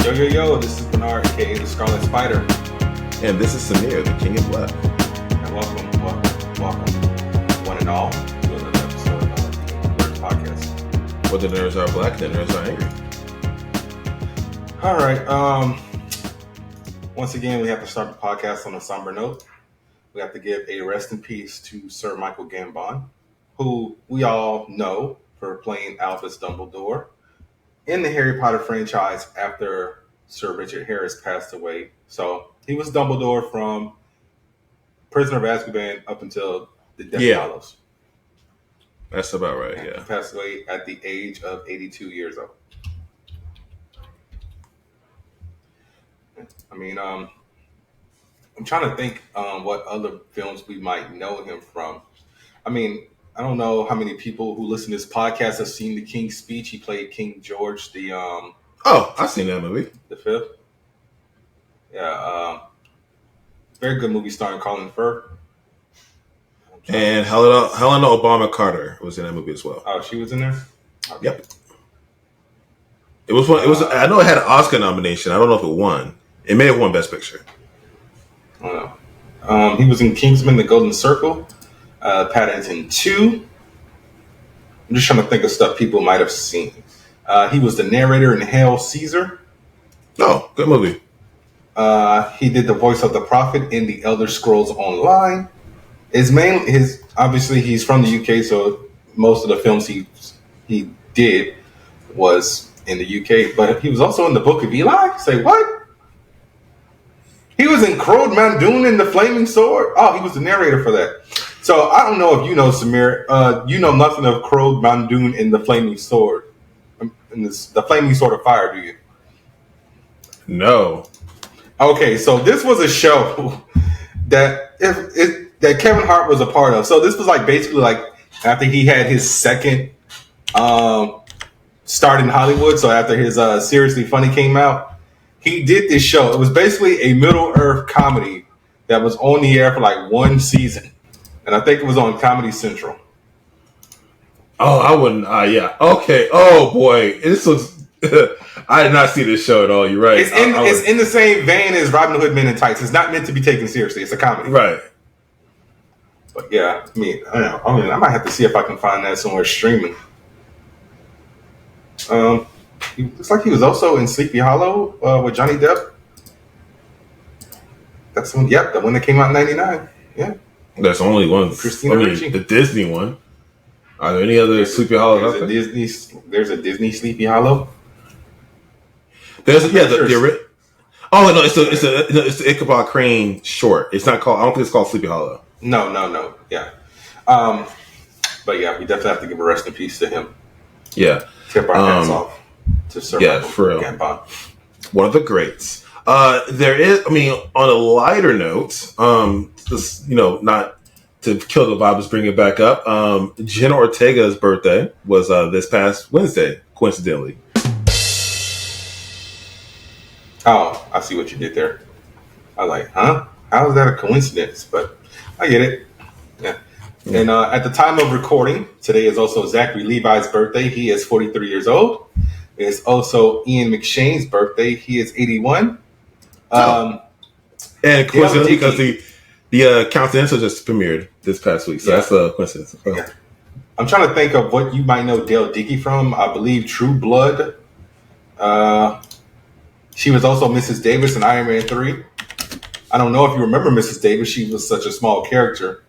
Yo, this is Bernard, aka the Scarlet Spider. And this is Samir, the King of Black. And welcome, one and all, to another episode of the Nerds Podcast. Where the nerds are black, the nerds are angry. All right, once again, we have to start the podcast on a somber note. We have to give a rest in peace to Sir Michael Gambon, who we all know for playing Albus Dumbledore in the Harry Potter franchise after Sir Richard Harris passed away. So he was Dumbledore from Prisoner of Azkaban up until the Death Follows. That's about right, and yeah. He passed away at the age of 82 years old. I mean, I'm trying to think what other films we might know him from. I mean, I don't know how many people who listen to this podcast have seen the King's Speech. He played King George, I've seen that movie. The fifth. Yeah, very good movie starring Colin Firth. And Helena Obama Carter was in that movie as well. Oh, she was in there? Okay. Yep. It was one. It was. I know it had an Oscar nomination. I don't know if it won. It may have won Best Picture. I don't know. He was in Kingsman: The Golden Circle, Paddington 2. I'm just trying to think of stuff people might have seen. He was the narrator in Hail Caesar. Oh, good movie. He did the voice of the Prophet in The Elder Scrolls Online. Obviously he's from the UK, so most of the films he did was in the UK. But he was also in the Book of Eli. Say what? He was in Crowd Mandoon and the Flaming Sword. Oh, he was the narrator for that. So I don't know if you know, Samir. You know nothing of Crowd Mandoon and the Flaming Sword, the Flaming Sword of Fire, do you? No. Okay, so this was a show that Kevin Hart was a part of. So this was basically after he had his second start in Hollywood. So after his Seriously Funny came out, he did this show. It was basically a Middle Earth comedy that was on the air for one season. And I think it was on Comedy Central. Oh, I wouldn't. Yeah. Okay. Oh boy, this was. I did not see this show at all. You're right. It's in the same vein as Robin Hood Men in Tights. It's not meant to be taken seriously. It's a comedy. Right. But yeah, I might have to see if I can find that somewhere streaming. He looks like he was also in Sleepy Hollow with Johnny Depp. That's one. Yep, the one that came out in '99. Yeah. There's only one. Christina Ricci. The Disney one. Are there any other Sleepy Hollows out there? There's a Disney Sleepy Hollow. There's the oh no, it's the Ichabod Crane short. It's not called. I don't think it's called Sleepy Hollow. No. Yeah. But yeah, we definitely have to give a rest in peace to him. Yeah. Tip our hats off to Sir Michael for real. Gambon. One of the greats. There is. I mean, on a lighter note, just not to kill the vibe, just bring it back up. Jenna Ortega's birthday was this past Wednesday, coincidentally. Oh, I see what you did there. I was like, huh? How is that a coincidence? But I get it. Yeah. And at the time of recording, today is also Zachary Levi's birthday. He is 43 years old. It's also Ian McShane's birthday. He is 81. And coincidentally, because the Continental just premiered this past week. So that's a coincidence. Oh. Yeah. I'm trying to think of what you might know Dale Dickey from. I believe True Blood. She was also Mrs. Davis in Iron Man 3. I don't know if you remember Mrs. Davis. She was such a small character.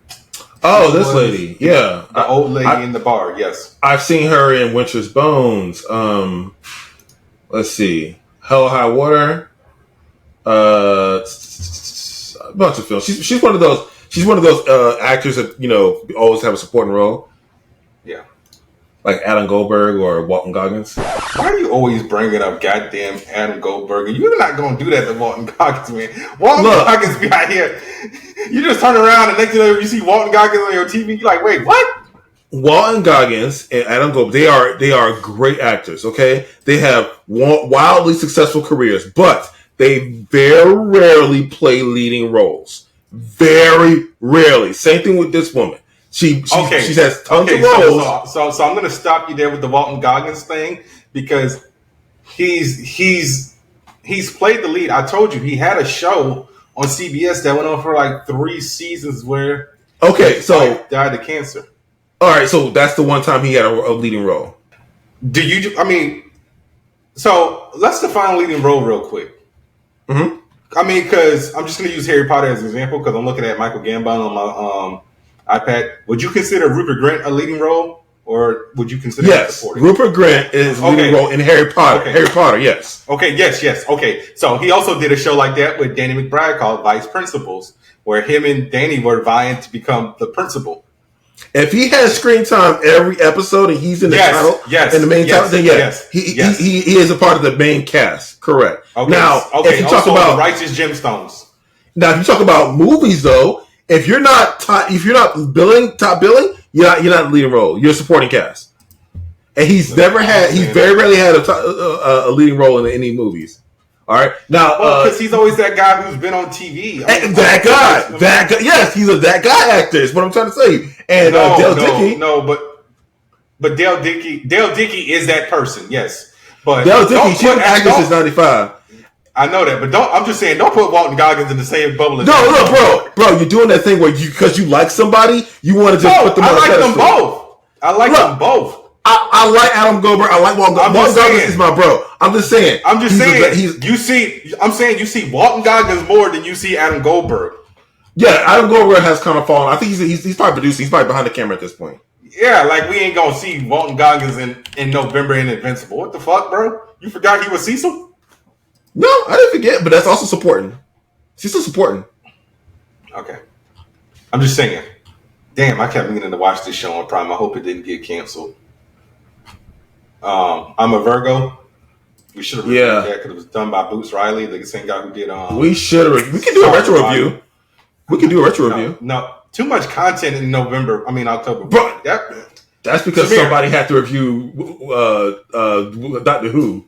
Oh, this lady. Yeah. The old lady in the bar, yes. I've seen her in Winter's Bones. Let's see. Hell or High Water. A bunch of films. She's one of those actors that, always have a supporting role. Yeah. Like Adam Goldberg or Walton Goggins. Why are you always bringing up goddamn Adam Goldberg? You're not going to do that to Walton Goggins, man. Walton Goggins be out here. You just turn around and next thing you know, you see Walton Goggins on your TV. You're like, wait, what? Walton Goggins and Adam Goldberg, they are great actors, okay? They have wildly successful careers, but they very rarely play leading roles. Very rarely. Same thing with this woman. She has tons of roles. So I'm going to stop you there with the Walton Goggins thing because he's he's played the lead. I told you he had a show on CBS that went on for like 3 seasons where his wife died of cancer. All right, so that's the one time he had a leading role. So let's define leading role real quick. Mm-hmm. I mean, because I'm just going to use Harry Potter as an example because I'm looking at Michael Gambon on my iPad. Would you consider Rupert Grint a leading role, or would you consider him supporting? Rupert Grint is a leading role in Harry Potter. Okay. Harry Potter, yes. Okay, yes. Okay, so he also did a show like that with Danny McBride called Vice Principals, where him and Danny were vying to become the principal. If he has screen time every episode and he's in the title, in the main title, then he is a part of the main cast. Correct. Okay. Now, if you talk about Righteous Gemstones. Now, if you talk about movies, though, if you're not top billing, you're not the leading role. You're a supporting cast, and he's very rarely had a leading role in any movies. All right, now because he's always that guy who's been on TV. That guy, yes, he's that guy actor. Is what I'm trying to say. And Dale Dickey, but Dale Dickey is that person. Yes, but Dale Dickey, she's been acting since '95. I know that, but I'm just saying, don't put Walton Goggins in the same bubble as bro, you're doing that thing where because you like somebody, you want to just put them on a pedestal. I like them both. I like Adam Goldberg. I like Walton Goggins. Walton Goggins is my bro. I'm just saying. You see Walton Goggins more than you see Adam Goldberg. Yeah, Adam Goldberg has kind of fallen. I think he's probably producing. He's probably behind the camera at this point. Yeah, like we ain't gonna see Walton Goggins in November in Invincible. What the fuck, bro? You forgot he was Cecil? No, I didn't forget, but that's also supporting. She's still supporting. Okay. I'm just saying. Damn, I kept meaning to watch this show on Prime. I hope it didn't get canceled. I'm a Virgo. We should have reviewed that because it was done by Boots Riley, the same guy who did. We should have. We can do a retro review. We can do a retro review. No, too much content in October. Bro, that's because somebody had to review Doctor Who.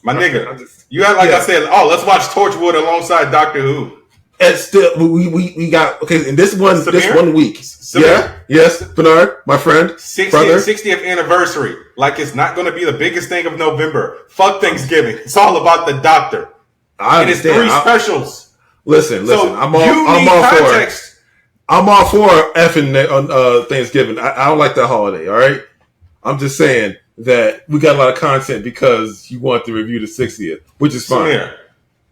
My nigga, you act like I said, let's watch Torchwood alongside Doctor Who. And still, we got in this one week. Samir? Yes, Bernard, my friend, 60th anniversary. Like it's not going to be the biggest thing of November. Fuck Thanksgiving. It's all about the Doctor. I understand. It's 3 specials. Listen. I'm all for effing Thanksgiving. I don't like that holiday. All right, I'm just saying that we got a lot of content because you want to review the 60th, which is fine. Samir,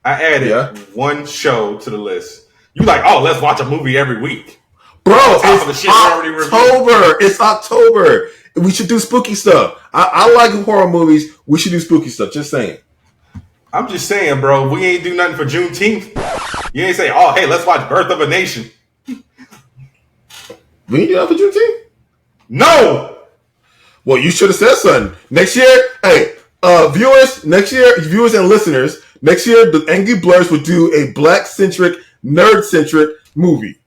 I added one show to the list. You like, let's watch a movie every week. Bro, it's October. It's October. We should do spooky stuff. I like horror movies. We should do spooky stuff. Just saying. I'm just saying, bro. We ain't do nothing for Juneteenth. You ain't say, hey, let's watch Birth of a Nation. We ain't do that for Juneteenth? No! Well, you should have said something. Next year, viewers and listeners, next year, the Angry Blerds would do a black-centric, nerd-centric movie.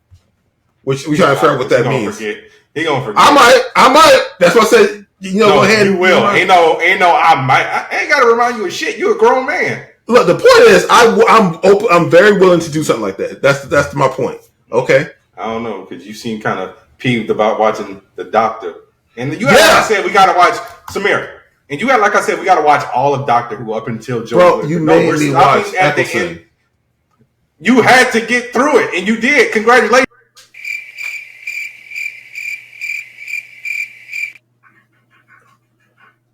Which we trying to figure out what that means. He gonna forget. I might. That's what I said. Go ahead. You will. Ain't no. I might. I ain't got to remind you of shit. You a grown man. Look, the point is, I'm open. I'm very willing to do something like that. That's my point. Okay. I don't know because you seem kind of peeved about watching The Doctor, and like I said, we gotta watch Samir. And you had like I said, we gotta watch all of Doctor Who up until Joe. Bro, you made me watch Eccleston. You had to get through it, and you did. Congratulations.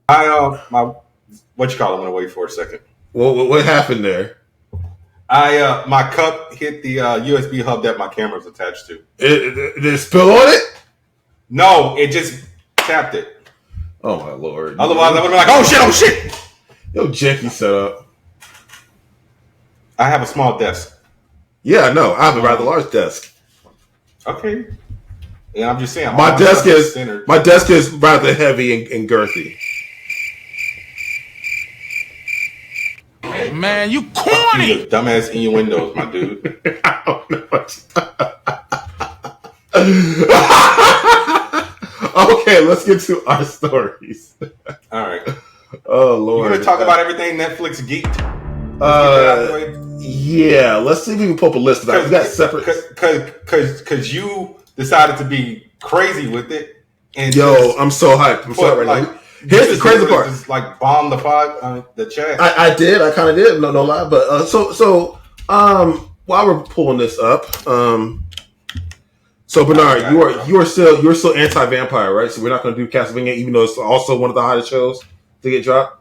What you call it? I'm gonna wait for a second. Well, what happened there? My cup hit the USB hub that my camera's attached to. Did it spill on it? No, it just tapped it. Oh my lord! Otherwise, I would have been like, oh shit! Yo, janky setup. I have a small desk. Yeah, no, I have a rather large desk. Okay. And I'm just saying, my desk is rather heavy and girthy. Man, you corny! Dumbass innuendos, my dude. I don't know what Okay, let's get to our stories. All right. Oh Lord. You want to talk about everything Netflix geeked? Yeah. Let's see if we can pull up a list of that. We got separate. Because you decided to be crazy with it. And I'm so hyped. I'm sorry right now. Here's the crazy part. Just like bomb the chat. I did. I kind of did. No lie. But while we're pulling this up, so Bernard, you're still anti-vampire, right? So we're not going to do Castlevania, even though it's also one of the hottest shows to get dropped.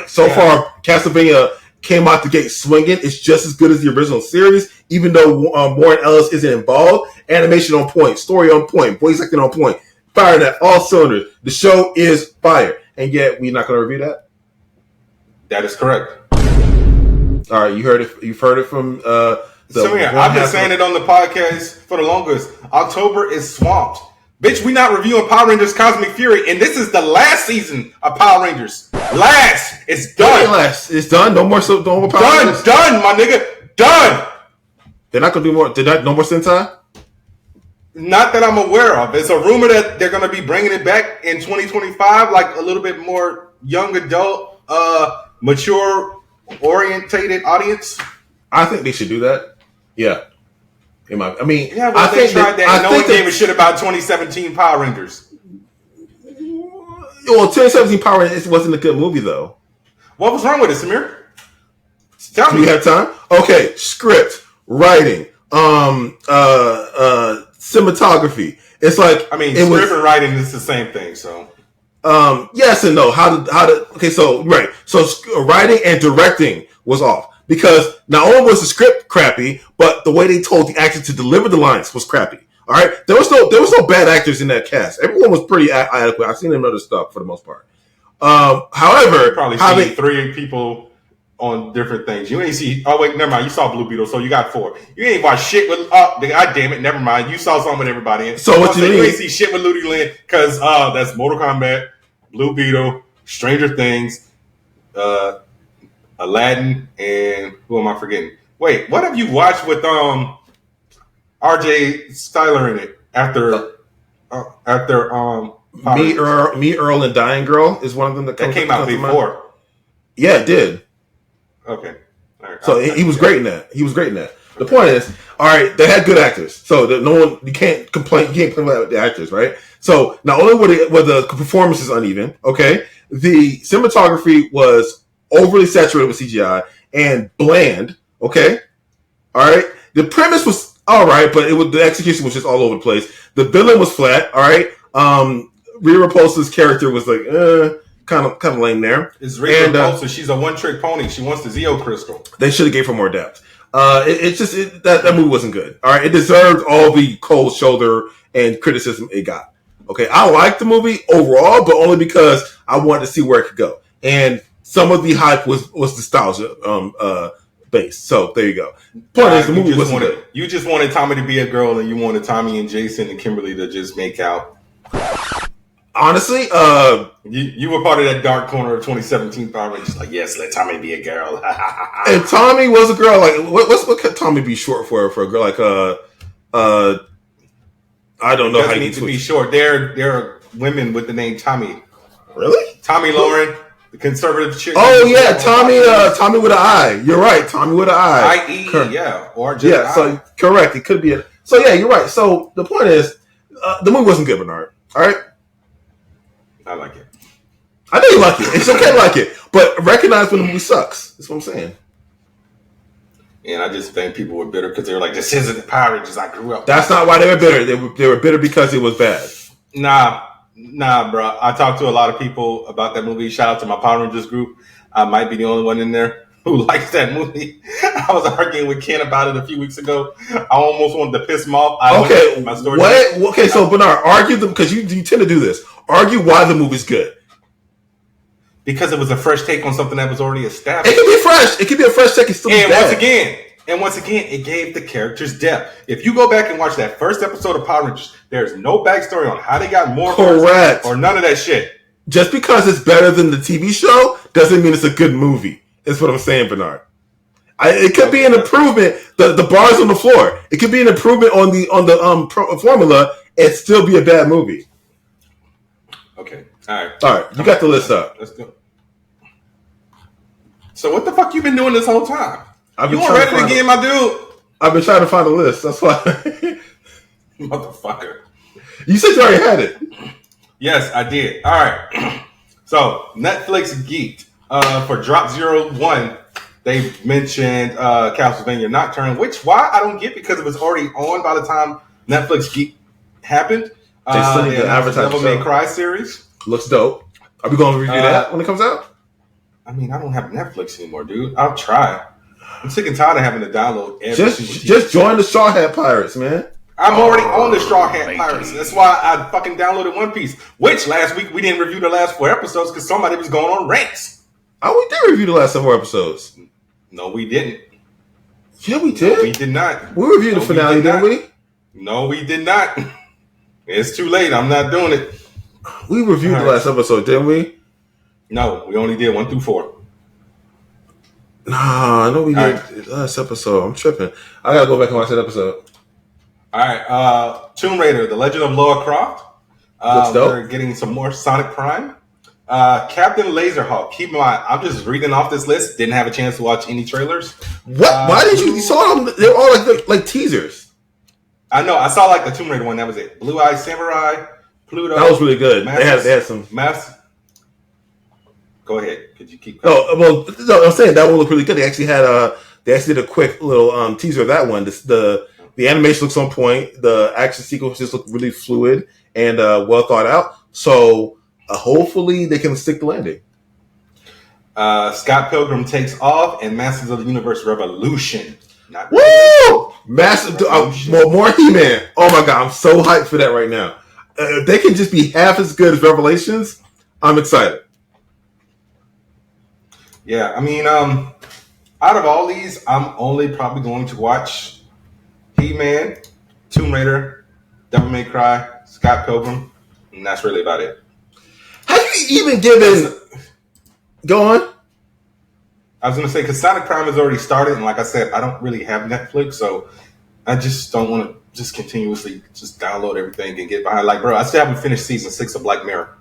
So far, Castlevania came out the gate swinging. It's just as good as the original series, even though Warren Ellis isn't involved. Animation on point, story on point, voice acting on point, firing at all cylinders. The show is fire, and yet we're not going to review that. That is correct. All right, you heard it. You've heard it from. I've been saying it on the podcast for the longest. October is swamped. Bitch, we not reviewing Power Rangers Cosmic Fury, and this is the last season of Power Rangers. Last! It's done. It's done. No more Power Rangers. Done, my nigga. Done. They're not gonna do more. No more Sentai. Not that I'm aware of. It's a rumor that they're gonna be bringing it back in 2025, like a little bit more young adult, mature orientated audience. I think they should do that. Yeah. I mean, yeah, well, they tried that. No one gave a shit about 2017 Power Rangers. Well, 2017 Power Rangers wasn't a good movie, though. What was wrong with it, Samir? Tell me. Do you have time? Okay, script, writing, cinematography. It's like script and writing is the same thing. So, yes and no. Okay, so right, so writing and directing was off. Because not only was the script crappy, but the way they told the actors to deliver the lines was crappy. All right, there was no bad actors in that cast. Everyone was pretty adequate. I've seen them in other stuff for the most part. However, you probably seen 3 people on different things. You ain't see. Oh wait, never mind. You saw Blue Beetle, so you got 4. You ain't watch shit with. God damn it, never mind. You saw something with everybody in. So what you mean? You ain't see shit with Ludi Lin because that's Mortal Kombat, Blue Beetle, Stranger Things, Aladdin, and who am I forgetting? Wait, what have you watched with RJ Styler in it after Me, Earl, and Dying Girl is one of them that came out before. Yeah, it did. Okay, all right. So he was great in that. The point is, all right, they had good actors, so that you can't complain. You can't complain about the actors, right? So not only were the performances uneven, okay, the cinematography was overly saturated with CGI and bland. Okay, all right. The premise was all right, but the execution was just all over the place. The villain was flat. All right. Rhea Repulsa's character was like kind of lame there. It's Rhea Repulsa. She's a one-trick pony. She wants the Zeo crystal. They should have gave her more depth. That movie wasn't good. All right, it deserved all the cold shoulder and criticism it got. Okay, I liked the movie overall, but only because I wanted to see where it could go. And some of the hype was nostalgia based. So there you go. Point is, the movie wasn't good. You just wanted Tommy to be a girl, and you wanted Tommy and Jason and Kimberly to just make out. Honestly, you were part of that dark corner of 2017 Power Rangers. Like, yes, let Tommy be a girl. And Tommy was a girl. Like, what could Tommy be short for a girl? Like, I don't know. Doesn't need to be short. There are women with the name Tommy. Really? Tommy Lauren, the conservative chick. Oh yeah, Tommy with an I. You're right, Tommy with an I. I-E, yeah, or just yeah. So correct. It could be So yeah, you're right. So the point is, the movie wasn't good, Bernard. All right. I like it. I know you like it. It's okay to like it, but recognize when the movie sucks. That's what I'm saying. And I just think people were bitter because they were like, "This isn't the Power Rangers I grew up with." That's not why they were bitter. They were bitter because it was bad. Nah, bro. I talked to a lot of people about that movie. Shout out to my Power Rangers group. I might be the only one in there who likes that movie. I was arguing with Ken about it a few weeks ago. I almost wanted to piss him off. Okay, so Bernard, argue them because you tend to do this. Argue why the movie's good. Because it was a fresh take on something that was already established. It can be fresh. It can be a fresh take. Once again, it gave the characters depth. If you go back and watch that first episode of Power Rangers, there's no backstory on how they got more. Correct. Or none of that shit. Just because it's better than the TV show doesn't mean it's a good movie. That's what I'm saying, Bernard. It could be an improvement. The bar's on the floor. It could be an improvement on the formula and still be a bad movie. Okay. All right. You got the list up. Let's go. So what the fuck you been doing this whole time? You weren't ready to get my dude. I've been trying to find a list. That's why. Motherfucker. You said you already had it. Yes, I did. All right. So Netflix Geeked for Drop 01. They mentioned Castlevania Nocturne, which why I don't get because it was already on by the time Netflix Geek happened. They still need to advertise the Devil show. May Cry series. Looks dope. Are we going to review that when it comes out? I mean, I don't have Netflix anymore, dude. I'll try. I'm sick and tired of having to download every single TV. Just join the Straw Hat Pirates, man. I'm already on the Straw Hat Pirates. That's why I fucking downloaded One Piece. Which last week we didn't review the last 4 episodes because somebody was going on rants. Oh, we did review the last 4 episodes. No, we didn't. Yeah, we did. No, we did not. We reviewed the finale, didn't we? No, we did not. It's too late. I'm not doing it. We reviewed the last episode, didn't we? No, we only did 1 through 4. Nah, I know we did the last episode. I'm tripping. I gotta go back and watch that episode. All right. Tomb Raider, The Legend of Lara Croft. We're getting some more Sonic Prime. Captain Laserhawk. Keep in mind, I'm just reading off this list. Didn't have a chance to watch any trailers. What? Why did you saw them? They're all like teasers. I know. I saw like the Tomb Raider one. That was it. Blue Eye Samurai, Pluto. That was really good. They had some. Go ahead. Could you keep going? No, I'm saying that one looked really good. They actually did a quick little teaser of that one. The animation looks on point. The action sequences look really fluid and well thought out. So hopefully they can stick the landing. Scott Pilgrim Takes Off and Masters of the Universe Revolution. Woo! Massive, more He-Man. Oh my god, I'm so hyped for that right now. If they can just be half as good as Revelations, I'm excited. Yeah, I mean, out of all these, I'm only probably going to watch He-Man, Tomb Raider, Devil May Cry, Scott Pilgrim, and that's really about it. Have you even given... Go on. I was going to say, because Sonic Prime has already started, and like I said, I don't really have Netflix, so I just don't want to just continuously just download everything and get behind. Like, bro, I still haven't finished season 6 of Black Mirror.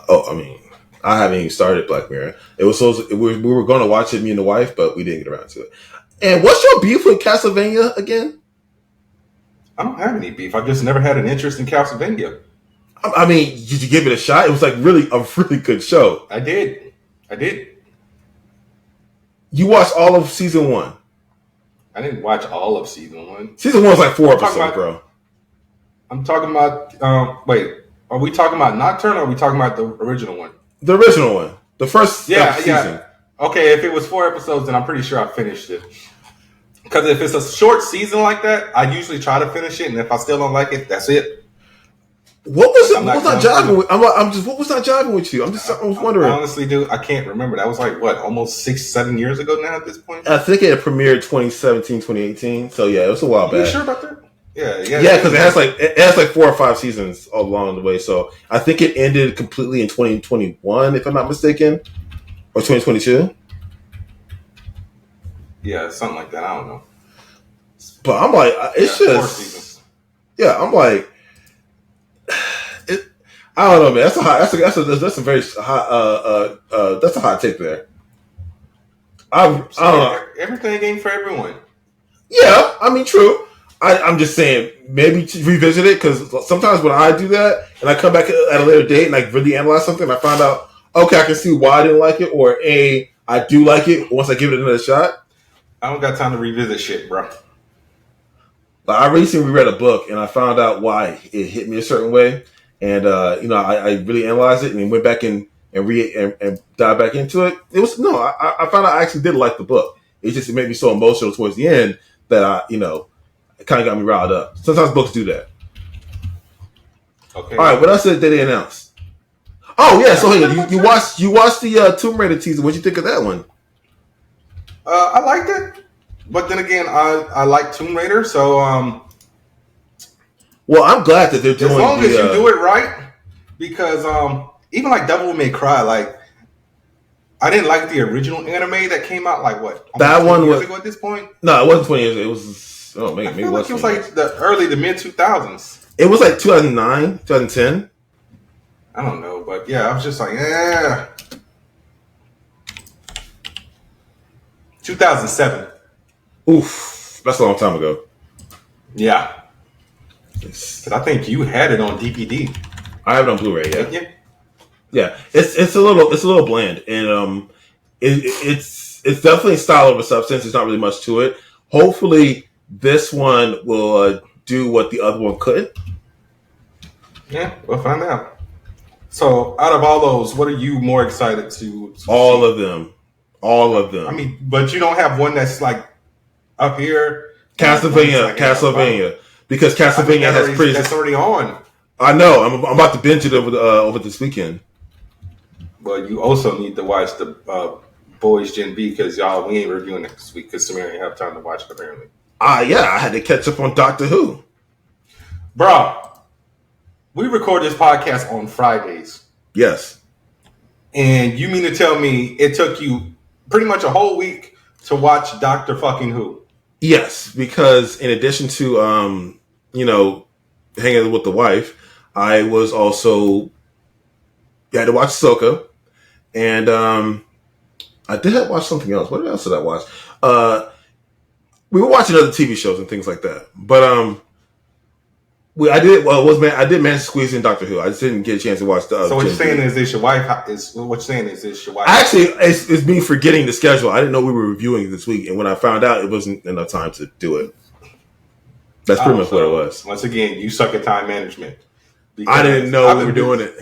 Oh, I mean... I haven't even started Black Mirror. It was we were going to watch it, me and the wife, but we didn't get around to it. And what's your beef with Castlevania again? I don't have any beef. I've just never had an interest in Castlevania. I mean, did you give it a shot? It was like really a really good show. I did. You watched all of season 1? I didn't watch all of season 1. Season 1 was like 4 episodes, bro. I'm talking about. Wait, are we talking about Nocturne or are we talking about the original one? The original one. The first season. Okay, if it was 4 episodes, then I'm pretty sure I finished it. Because if it's a short season like that, I usually try to finish it, and if I still don't like it, that's it. What was it? What was not jiving with? What was not jiving with you? I was wondering. Honestly, dude, I can't remember. That was like what, almost 6-7 years ago now at this point. I think it premiered 2017, 2018. So yeah, it was a while back. Are you sure about that? Yeah, because it has like 4 or 5 seasons along the way. So I think it ended completely in 2021, if I'm not mistaken, or 2022. Yeah, something like that. I don't know. But I'm like, it's just 4 seasons. Yeah, I'm like, I don't know, man. That's a very hot that's a hot take there. I don't know. Everything ain't for everyone. Yeah, I mean, true. I'm just saying, maybe to revisit it, because sometimes when I do that, and I come back at a later date and I really analyze something, I find out, okay, I can see why I didn't like it, or I do like it once I give it another shot. I don't got time to revisit shit, bro. Like, I recently read a book, and I found out why it hit me a certain way, and I really analyzed it, and went back and dive back into it. I found out I actually did like the book. It made me so emotional towards the end that it kind of got me riled up. Sometimes books do that. Okay. All right. What else did they announce? Oh yeah. So hey, you watched the Tomb Raider teaser. What'd you think of that one? I liked it, but then again, I like Tomb Raider. So well, I'm glad that they're doing. As long as you do it right, because even like Devil May Cry, like I didn't like the original anime that came out like what? That one was ago at this point. No, it wasn't 20 years ago. It was. Oh, maybe I feel like it was like the mid 2000s. It was like 2009, 2010. I don't know, but yeah, I was just like, yeah. 2007. Oof, that's a long time ago. Yeah. Because I think you had it on DVD. I have it on Blu-ray, yeah. Yeah, it's a little bland, and it's definitely style over substance. There's not really much to it. Hopefully, this one will do what the other one couldn't. Yeah, we'll find out. So, out of all those, what are you more excited to All see? of them, all of them. I mean, but you don't have one that's like up here. Castlevania, because Castlevania has pretty. That's already on. I know. I'm about to binge it over this weekend. Well, you also need to watch the Boys Gen V because y'all we ain't reviewing it this week because Samir ain't have time to watch it apparently. Yeah, I had to catch up on Doctor Who. Bro, we record this podcast on Fridays. Yes. And you mean to tell me it took you pretty much a whole week to watch Doctor fucking Who? Yes, because in addition to hanging with the wife, I was also had to watch Ahsoka, and I did watch something else. What else did I watch? We were watching other TV shows and things like that, but I did manage to squeeze in Doctor Who. I just didn't get a chance to watch the. So what you're saying is this your wife? What you're saying is this your wife? Actually, it's me forgetting the schedule. I didn't know we were reviewing this week, and when I found out, it wasn't enough time to do it. That's pretty much what it was. Once again, you suck at time management. I didn't know we were doing it.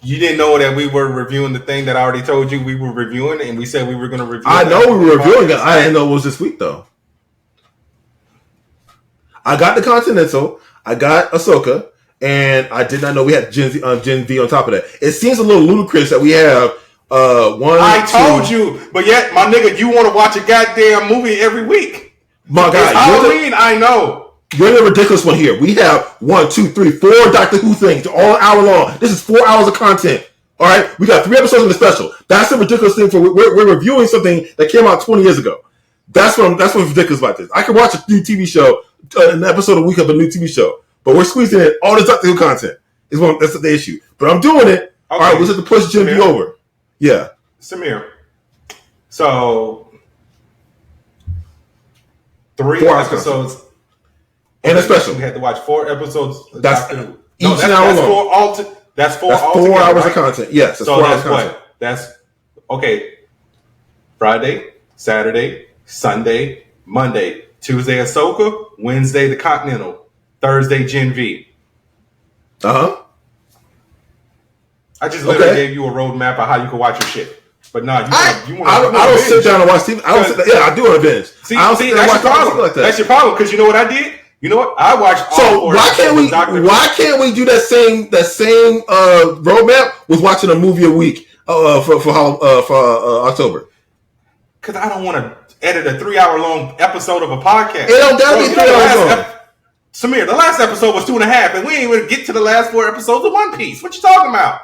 You didn't know that we were reviewing the thing that I already told you we were reviewing, and we said we were going to review. I know we were reviewing it. I didn't know it was this week though. I got the Continental, I got Ahsoka, and I did not know we had Gen V on top of that. It seems a little ludicrous that we have one. I told you, but yet, my nigga, you want to watch a goddamn movie every week. My God, it's Halloween, I know. You're the ridiculous one here. We have 1, 2, 3, 4 Doctor Who things all hour long. This is 4 hours of content. All right, we got 3 episodes in the special. That's the ridiculous thing. We're reviewing something that came out 20 years ago. That's what's ridiculous about this. I can watch a new TV show, an episode a week of a new TV show, but we're squeezing in all this Doctor Who content. That's the issue. But I'm doing it. Okay. All right, we'll just have to push Gen V over. Yeah, Samir. So 3 episodes. Content. And a special. We had to watch 4 episodes. That's each hour long. That's 4 hours of content. Yes. So that's what? That's okay. Friday, Saturday, Sunday, Monday, Tuesday, Ahsoka, Wednesday, the Continental, Thursday, Gen V. I just literally gave you a roadmap of how you can watch your shit. But no, I don't sit down and watch TV. I do on a binge. See, that's your problem. Like that. That's your problem because you know what I did? You know what? I watched all 4 episodes. Why can't we do that same roadmap with watching a movie a week for October? Because I don't want to edit a 3-hour long episode of a podcast. It don't gotta be 3 hours long. Samir, the last episode was 2.5, and we ain't even get to the last 4 episodes of One Piece. What you talking about?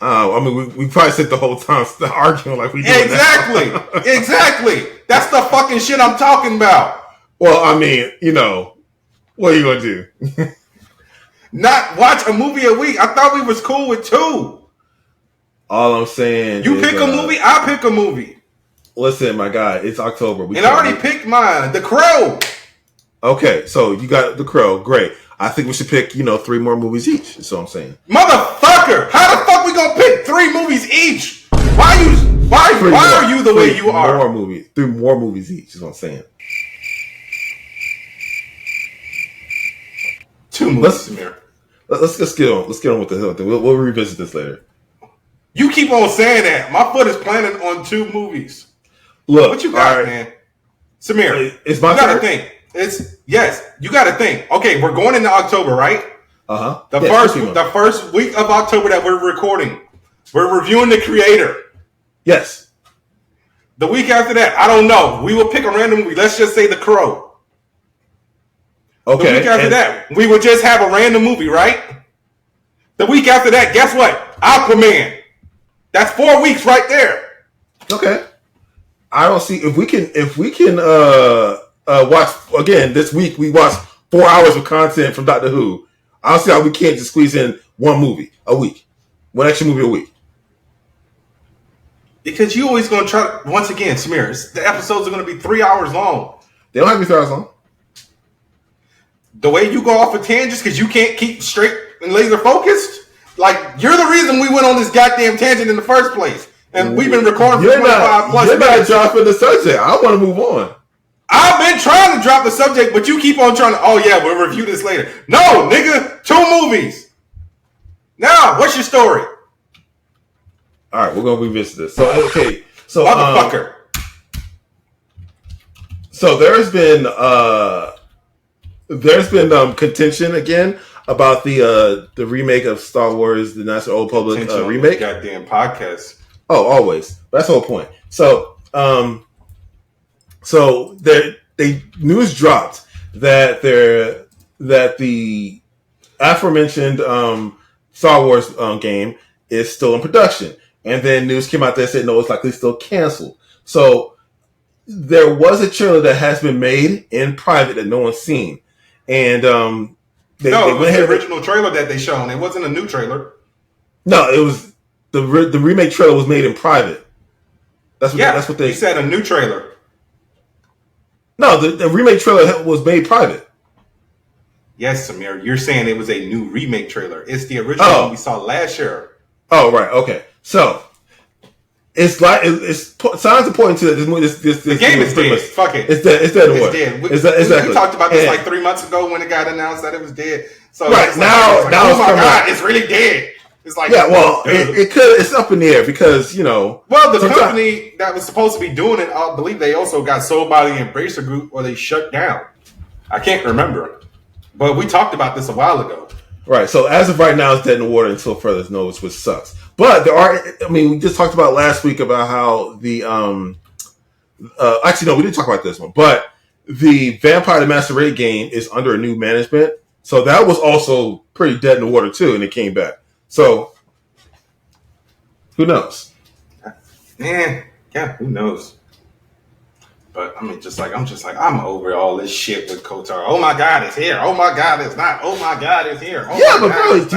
I mean, we probably sit the whole time arguing like we do. Exactly. That's the fucking shit I'm talking about. Well, I mean, what are you gonna do? Not watch a movie a week. I thought we was cool with 2. All I'm saying, you pick a movie, I pick a movie. Listen, my guy, it's October. I already picked mine, The Crow. Okay, so you got The Crow. Great. I think we should pick, 3 more movies each. That's what I'm saying. Motherfucker! How the fuck we gonna pick 3 movies each? Why are you the way you are? 3 more movies each is what I'm saying. 2 movies, Samir. Let's get on. Let's get on with the hill thing. We'll revisit this later. You keep on saying that. My foot is planning on 2 movies. Look, what you got, man? Samir, it's my you gotta think. You gotta think. Okay, we're going into October, right? The first week of October that we're recording, we're reviewing The Creator. Yes. The week after that, I don't know. We will pick a random movie. Let's just say The Crow. Okay. The week after that, we would just have a random movie, right? The week after that, guess what? Aquaman. That's 4 weeks right there. Okay. I don't see if we can watch again this week. We watched 4 hours of content from Doctor Who. I don't see how we can't just squeeze in 1 movie a week, 1 extra movie a week. Because you always going to try. Once again, Samir, the episodes are going to be 3 hours long. They don't have to be 3 hours long. The way you go off of tangents because you can't keep straight and laser focused. Like, you're the reason we went on this goddamn tangent in the first place. And we've been recording for 25 plus minutes. You're not dropping the subject. I want to move on. I've been trying to drop the subject, but you keep on trying to, oh yeah, we'll review this later. No, nigga, 2 movies. Now, what's your story? All right, we're going to revisit this. So, okay. So, motherfucker. So there's been contention again about the remake of Star Wars: The Knights of the Old Republic remake. Goddamn podcast. Oh, always. That's the whole point. So, news dropped that the aforementioned Star Wars game is still in production, and then news came out that said no, it's likely still canceled. So there was a trailer that has been made in private that no one's seen, and it was the original trailer that they shown. It wasn't a new trailer. No, it was the remake trailer was made in private. That's what they said. A new trailer. No, the remake trailer was made private. Yes, Samir, you're saying it was a new remake trailer. It's the original one we saw last year. Oh, right. Okay. So it's like signs are pointing to this. The game is dead. Fuck it. It's dead. It's dead. It's dead. Exactly. We talked about this like 3 months ago when it got announced that it was dead. So right now, oh my god, it's really dead. It's like it could. It's up in the air because Well, the company that was supposed to be doing it, I believe they also got sold by the Embracer Group, or they shut down. I can't remember, but we talked about this a while ago. Right. So as of right now, it's dead in the water until further notice, which sucks. But there are. I mean, we just talked about last week about how the actually no, we didn't talk about this one, but the Vampire the Masquerade game is under a new management, so that was also pretty dead in the water too, and it came back. So, who knows? Yeah, who knows? But I mean, I'm over all this shit with KOTR. Oh my god, it's here. Oh my god, it's not. Oh my god, it's here. Oh yeah, but bro, do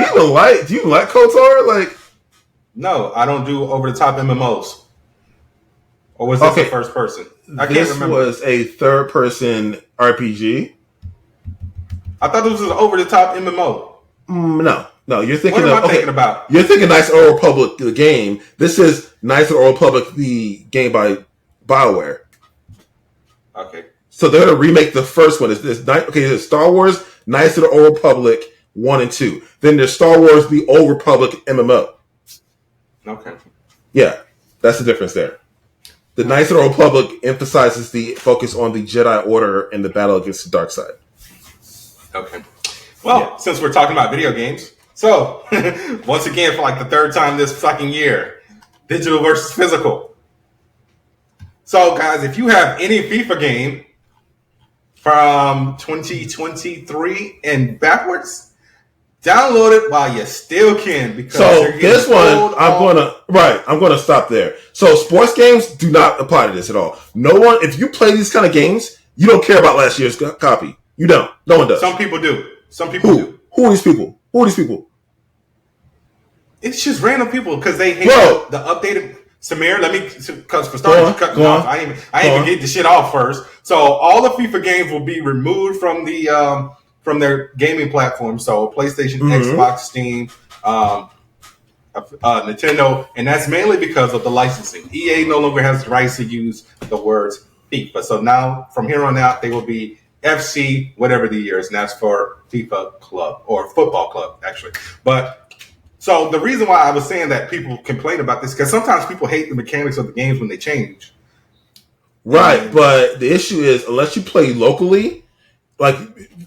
you even like KOTR? Like, no, I don't do over the top MMOs. Or was this the first person? I can't remember. This was a third person RPG. I thought this was an over the top MMO. No, you're thinking. What am I thinking about? You're thinking Knights of the Old Republic, the game. This is Knights of the Old Republic, the game by BioWare. Okay. So they're going to remake the first one. There's Star Wars, Knights of the Old Republic 1 and 2. Then there's Star Wars, the Old Republic MMO. Okay. Yeah, that's the difference there. The Knights of the Old Republic emphasizes the focus on the Jedi Order and the battle against the dark side. Okay. Well, since we're talking about video games, so once again, for like the third time this fucking year, digital versus physical. So, guys, if you have any FIFA game from 2023 and backwards, download it while you still can. Because this one, I'm gonna stop there. So, sports games do not apply to this at all. No one, if you play these kind of games, you don't care about last year's copy. You don't. No one does. Some people do. Do. Who are these people? It's just random people because they hate the updated. Samir, because for starters, you cut me off. I ain't even get the shit off first. So all the FIFA games will be removed from the from their gaming platform. So PlayStation, Xbox, Steam, Nintendo, and that's mainly because of the licensing. EA no longer has the rights to use the words FIFA. So now, from here on out, they will be FC, whatever the year is, and that's for FIFA Club or Football Club, actually. But so the reason why I was saying that people complain about this, because sometimes people hate the mechanics of the games when they change. Right, but the issue is, unless you play locally, like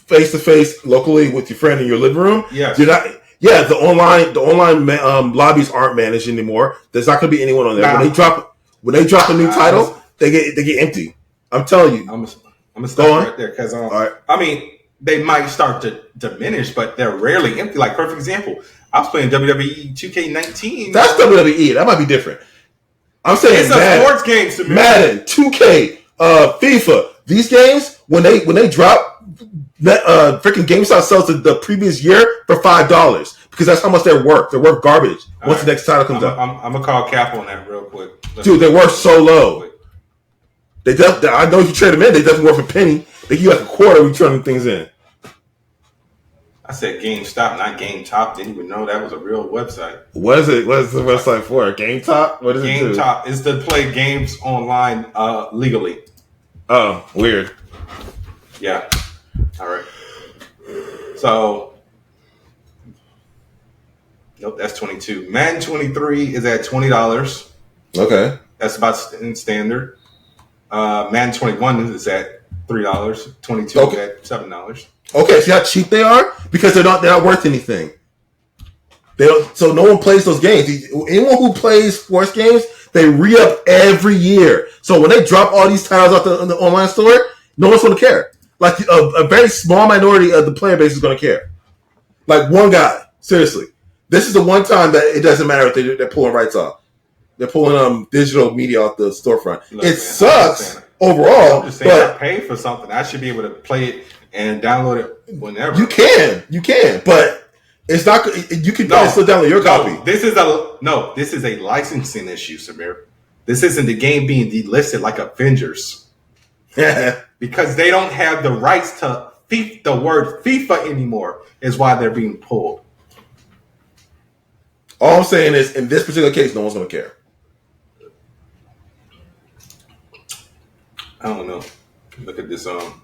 face to face locally with your friend in your living room, yes. You're not. Yeah, the online lobbies aren't managed anymore. There's not going to be anyone on there. When they drop a new title, they get empty. I'm telling you. I'm gonna stop right there because right. I mean, they might start to diminish, but they're rarely empty. Like, perfect example, I was playing WWE 2K19. That's WWE. That might be different. I'm saying it's a sports game. Samir. Madden, 2K, FIFA. These games, when they drop, freaking GameStop sells the previous year for $5 because that's how much they're worth. They're worth garbage once the next title comes out. I'm gonna call Cap on that real quick. Dude, they're worth so low. I know if you trade them in, they definitely worth a penny. They give you like a quarter when you turn things in. I said GameStop, not GameTop. Didn't even know that was a real website. What is it? What is the website for? GameTop? What does it do? GameTop is to play games online legally. Oh, weird. Yeah. All right. So, nope, that's 22. Madden 23 is at $20. Okay. That's about standard. Madden 21 is at $3. 22 okay. is at $7. Okay, see how cheap they are? Because they're not worth anything. They don't. So no one plays those games. Anyone who plays sports games, they re-up every year. So when they drop all these titles out the online store, no one's going to care. Like a very small minority of the player base is going to care. Like one guy. Seriously, this is the one time that it doesn't matter if they're pulling rights off. They're pulling digital media off the storefront. Look, it man, sucks overall. I'm just saying, but I pay for something. I should be able to play it and download it whenever. You can, but it's not. You can still download your copy. This is a licensing issue, Samir. This isn't the game being delisted like Avengers. Because they don't have the rights to the word FIFA anymore is why they're being pulled. All I'm saying is, in this particular case, no one's going to care. I don't know. Look at this. So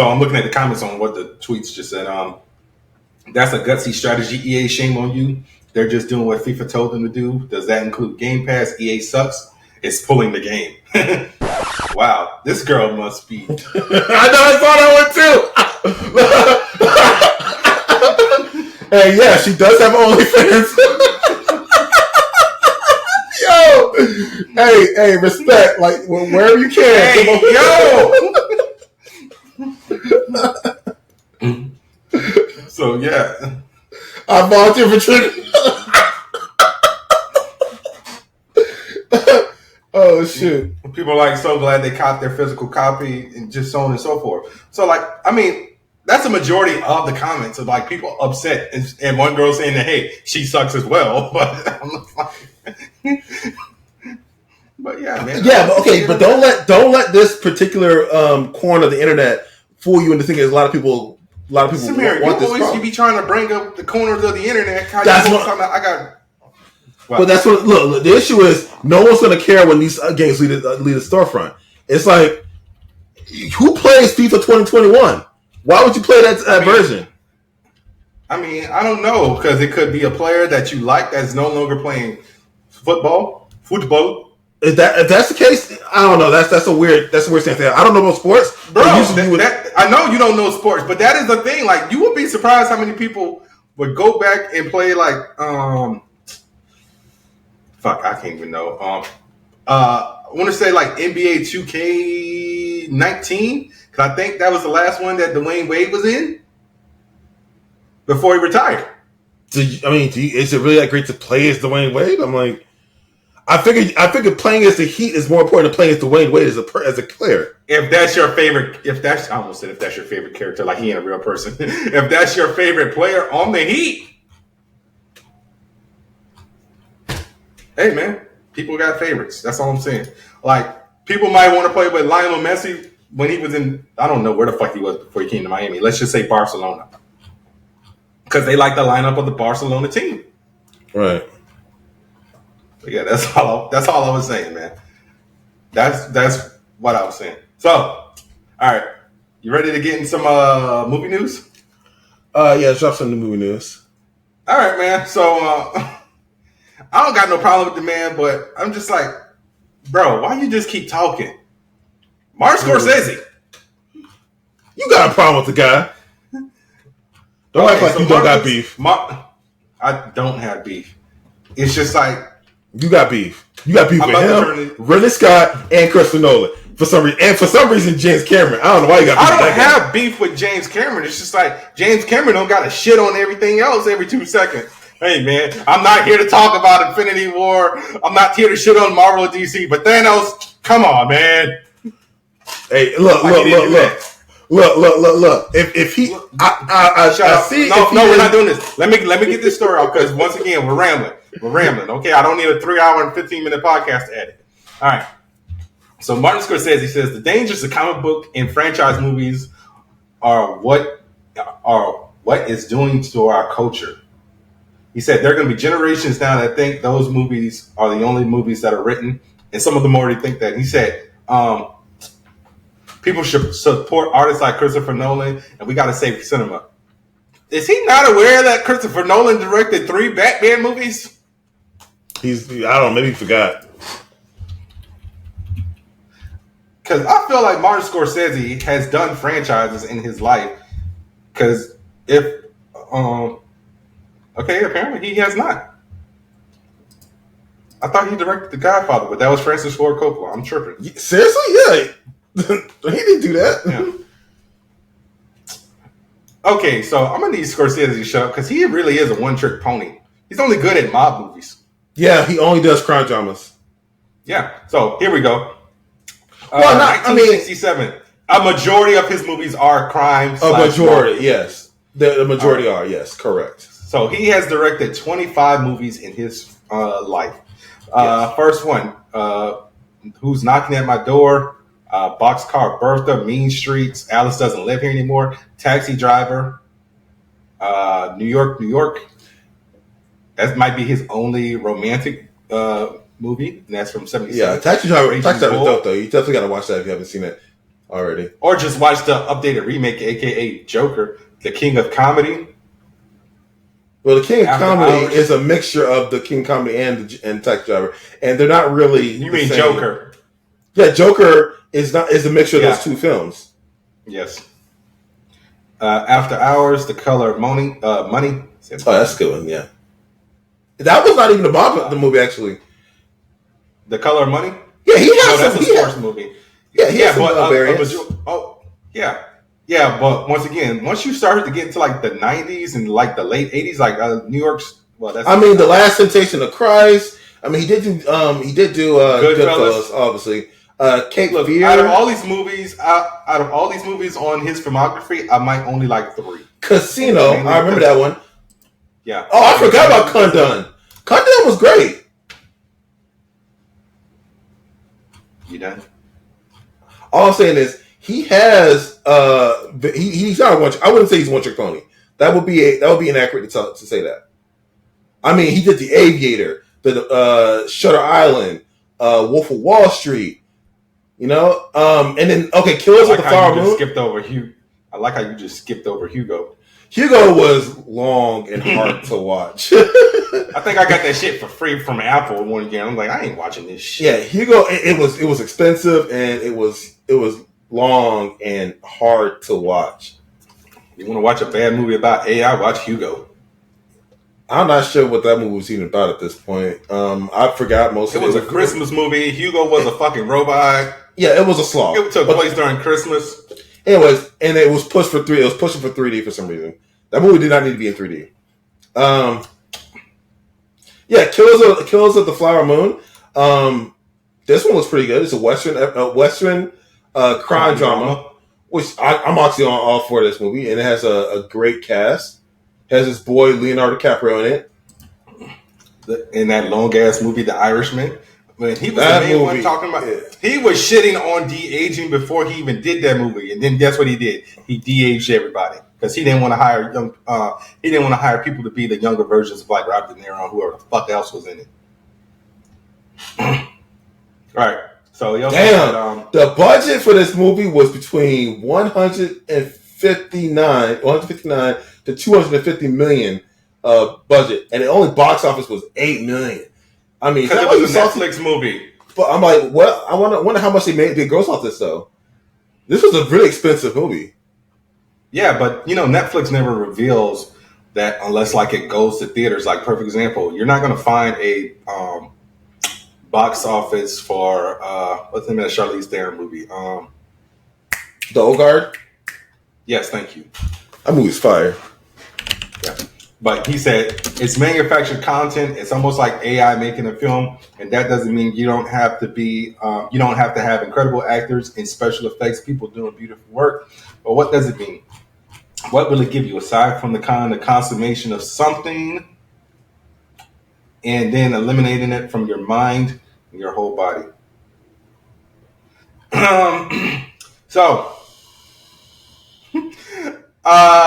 I'm looking at the comments on what the tweets just said. That's a gutsy strategy. EA, shame on you. They're just doing what FIFA told them to do. Does that include Game Pass? EA sucks. It's pulling the game. Wow, this girl must be. I know, I saw that one too. Hey, yeah, she does have OnlyFans. Yo, hey, respect. Like wherever you can. Hey, yo. So yeah, I volunteer for Trinity. Oh shoot! People are like so glad they caught their physical copy and just so on and so forth. So like, I mean, that's a majority of the comments of like people upset and one girl saying that hey, she sucks as well. But I'm like, but yeah, man. Yeah, but okay, but don't let this particular corner of the internet fool you into thinking there's a lot of people Samir, want this. You be trying to bring up the corners of the internet. That's what I got. Well, that's what. Look, the issue is no one's going to care when these games leave the storefront. It's like, who plays FIFA 2021? Why would you play that version? I mean, I don't know, because it could be a player that you like that's no longer playing football. If that's the case, I don't know. That's a weird thing. I don't know about sports, bro. I know you don't know sports, but that is the thing. Like, you would be surprised how many people would go back and play like I can't even know. I want to say like NBA 2K19 because I think that was the last one that Dwayne Wade was in before he retired. Is it really that great to play as Dwayne Wade? I'm like, I figured playing as the Heat is more important than playing as Dwayne Wade as a player. If that's your favorite, I almost said if that's your favorite character, like he ain't a real person. If that's your favorite player on the Heat. Hey, man, people got favorites. That's all I'm saying. Like, people might want to play with Lionel Messi when he was in, I don't know where the fuck he was before he came to Miami. Let's just say Barcelona. Because they like the lineup of the Barcelona team. Right. But yeah, that's all I was saying, man. That's what I was saying. So, all right. You ready to get in some movie news? Yeah, drop some new movie news. All right, man. So, I don't got no problem with the man, but I'm just like, bro, why you just keep talking? Martin Scorsese. You got a problem with the guy. Don't act like you don't got beef. I don't have beef. It's just like... You got beef. You got beef with him, Ridley Scott, and Christopher Nolan. For some reason, James Cameron. I don't know why you got beef. I don't have beef with James Cameron. It's just like, James Cameron don't got to shit on everything else every 2 seconds. Hey, man, I'm not here to talk about Infinity War. I'm not here to shit on Marvel or DC. But Thanos, come on, man. Hey, look. If he, I see. No, we're not doing this. Let me get this story out because once again, we're rambling. Okay, I don't need a 3-hour and 15-minute podcast to edit. All right. So Martin Scorsese says the dangers of comic book and franchise movies are what what it's doing to our culture. He said there are going to be generations now that think those movies are the only movies that are written, and some of them already think that. He said people should support artists like Christopher Nolan, and we got to save cinema. Is he not aware that Christopher Nolan directed 3 Batman movies? I don't know, maybe he forgot. Because I feel like Martin Scorsese has done franchises in his life. Because if, okay, apparently he has not. I thought he directed The Godfather, but that was Francis Ford Coppola. I'm tripping. Seriously? Yeah. He didn't do that. Yeah. Okay, so I'm going to need Scorsese to shut up because he really is a one-trick pony. He's only good at mob movies. Yeah, he only does crime dramas. Yeah, so here we go. Well, 1967. A majority of his movies are crime. A majority, yes. The majority are, yes, correct. So he has directed 25 movies in his life. Yes. First one, Who's Knocking at My Door? Boxcar Bertha, Mean Streets, Alice Doesn't Live Here Anymore, Taxi Driver, New York, New York. That might be his only romantic movie, and that's from 77. Yeah, Taxi Driver is dope, though. You definitely got to watch that if you haven't seen it already. Or just watch the updated remake, a.k.a. Joker, the King of Comedy. Well, the King of Comedy is a mixture of the King of Comedy and Taxi Driver, and they're not really. You mean same. Joker? Yeah, Joker is a mixture of those two films. Yes. After Hours, The Color of Money. Oh, that's a good one. Yeah, that was not even about the movie actually. The Color of Money. Yeah, he has. That's a sports movie. Yeah, he has some variants. Yeah, but once again, once you started to get into like the 90s and like the late 80s, like New York's. Well, that's. I mean, The Last Temptation of Christ. I mean, he did do Goodfellas, obviously. Cape Fear. Out of all these movies on his filmography, I might only like 3. Casino. I remember that one. Yeah. Oh, I forgot about Condon. Condon was great. You done? All I'm saying is he has he's not one. I wouldn't say he's one trick pony. That would be inaccurate to say that. I mean, he did The Aviator, the Shutter Island, Wolf of Wall Street. You know, and then Killers of the Flower Moon. I like how you just skipped over Hugo. Hugo was long and hard to watch. I think I got that shit for free from Apple one year. I'm like, I ain't watching this shit. Yeah, Hugo. It was expensive and it was long and hard to watch. You want to watch a bad movie about AI? Watch Hugo. I'm not sure what that movie was even about at this point. I forgot most of it. It was a Christmas movie. Hugo was a fucking robot. Yeah, it was a slog. It took place during Christmas. Anyways, and it was pushed for 3. It was pushing for 3D for some reason. That movie did not need to be in 3D. Yeah, Killers of the Flower Moon. This one was pretty good. It's a western crime drama, which I'm actually on all for this movie, and it has a great cast. It has this boy Leonardo DiCaprio in it. In that long ass movie, The Irishman. When he was the main one talking about, he was shitting on de-aging before he even did that movie, and then guess what he did? He de-aged everybody because he didn't want to hire he didn't want to hire people to be the younger versions of like Robert De Niro or whoever the fuck else was in it. Right. So the budget for this movie was between 159 to 250 million budget, and the only box office was 8 million. I mean, because it was a Netflix movie. But I'm like, what? I wonder how much they gross off this though. This was a really expensive movie. Yeah, but Netflix never reveals that unless like it goes to theaters. Like perfect example, you're not going to find a box office for what's the name of that Charlize Theron movie? The Old Guard. Yes, thank you. That movie's fire. Yeah. But he said it's manufactured content. It's almost like AI making a film, and that doesn't mean you don't have to have incredible actors and special effects people doing beautiful work. But what does it mean? What will it give you aside from the consummation of something, and then eliminating it from your mind and your whole body? So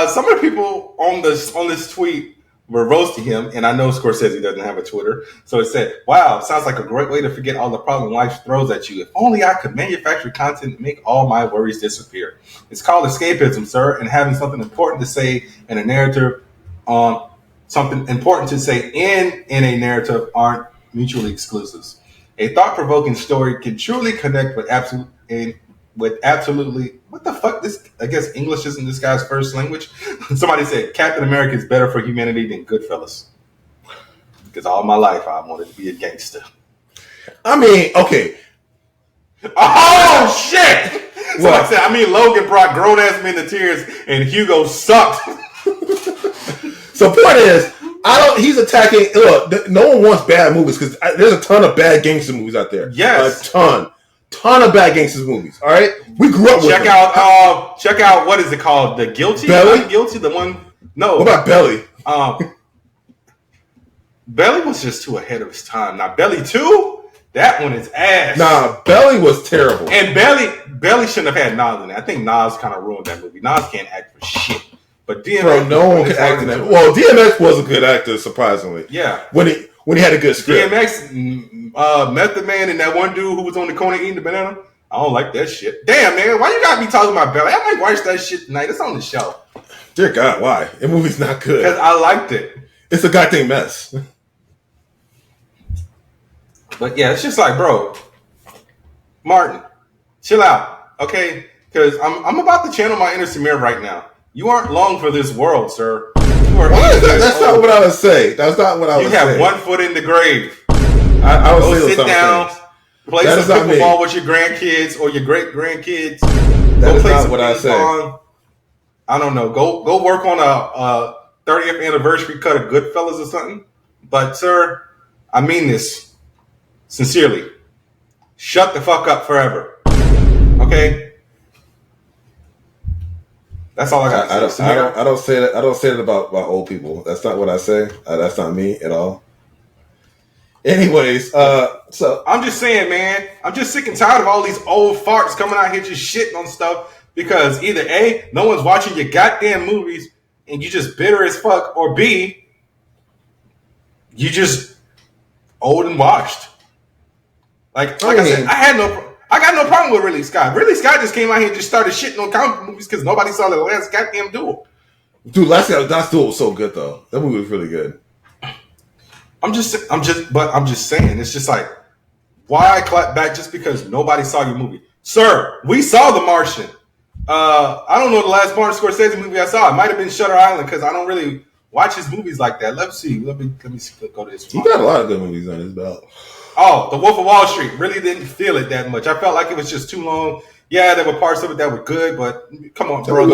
Some of the people on this tweet were roasting him, and I know Scorsese doesn't have a Twitter, so it said, "Wow, sounds like a great way to forget all the problems life throws at you. If only I could manufacture content and make all my worries disappear. It's called escapism, sir, and having something important to say in a narrative something important to say in a narrative aren't mutually exclusive. A thought-provoking story can truly connect with absolutely what the fuck, this I guess English isn't this guy's first language." Somebody said Captain America is better for humanity than Goodfellas, because all my life I wanted to be a gangster. I mean, okay. Oh shit! Somebody said, I mean, Logan brought grown-ass men to tears and Hugo sucked. So point is, he's attacking. Look, no one wants bad movies because there's a ton of bad gangster movies out there. Yes, a ton of bad gangster movies. All right, we grew up with check out what is it called? The Guilty, Belly? Guilty. The one. No. What about Belly? Belly was just too ahead of his time. Now Belly 2, that one is ass. Nah, Belly was terrible. And Belly shouldn't have had Nas in it. I think Nas kind of ruined that movie. Nas can't act for shit. But DMX, bro, no one can act in that. Well, DMX was a good actor, surprisingly. Yeah, when he had a good script. DMX, Method Man, and that one dude who was on the corner eating the banana. I don't like that shit. Damn, man, why you got me talking about Belly? I might watch that shit tonight. It's on the show. Dear God, why? That movie's not good. Because I liked it. It's a goddamn mess. But yeah, it's just like, bro, Martin, chill out, okay? Because I'm about to channel my inner Samir right now. You aren't long for this world, sir. That's not what I would say. That's not what I would say. You have 1 foot in the grave. I would go say sit down, play some pickleball with your grandkids or your great grandkids. That is not what I say. I don't know. Go work on a 30th anniversary cut of Goodfellas or something. But sir, I mean this sincerely. Shut the fuck up forever. Okay. That's all I got. I don't say that. I don't say that about old people. That's not what I say. That's not me at all. Anyways, so I'm just saying, man. I'm just sick and tired of all these old farts coming out here just shitting on stuff because either A, no one's watching your goddamn movies and you just bitter as fuck, or B, you just old and washed. I said, I got no problem with Ridley Scott. Ridley Scott just came out here and just started shitting on comic movies because nobody saw the last goddamn Duel. Dude, last Duel was so good though. That movie was really good. I'm just saying, it's just like, why I clap back just because nobody saw your movie, sir? We saw The Martian. I don't know the last Martin Scorsese movie I saw. It might have been Shutter Island because I don't really watch his movies like that. Let's see. Let me see. Go to this. He got a lot of good movies on his belt. Oh, The Wolf of Wall Street. Really didn't feel it that much. I felt like it was just too long. Yeah, there were parts of it that were good, but come on, bro.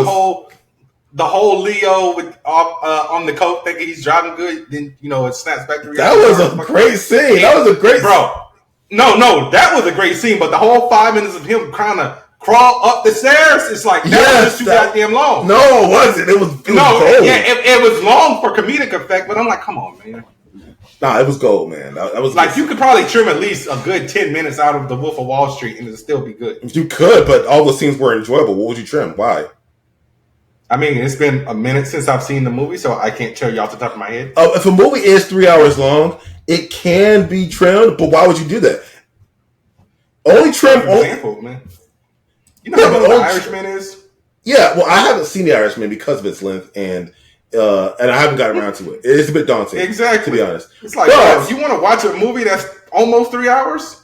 The whole Leo with on the coat thinking he's driving good, then it snaps back to reality. That was a great scene. That was a great bro. No, that was a great scene, but the whole 5 minutes of him trying to crawl up the stairs, it's like that was just too goddamn long. No, it wasn't. It was gold. Yeah, it was long for comedic effect, but I'm like, come on, man. Nah, it was gold, man. That was like you could probably trim at least a good 10 minutes out of The Wolf of Wall Street and it'd still be good. You could, but all the scenes were enjoyable. What would you trim? Why? I mean, it's been a minute since I've seen the movie, so I can't tell you off the top of my head. If a movie is 3 hours long, it can be trimmed, but why would you do that? Only trim. Example, man. You know what The Irishman is? Yeah, well, I haven't seen The Irishman because of its length, and I haven't gotten around to it. It's a bit daunting, exactly. To be honest, it's like, bro, you want to watch a movie that's almost 3 hours?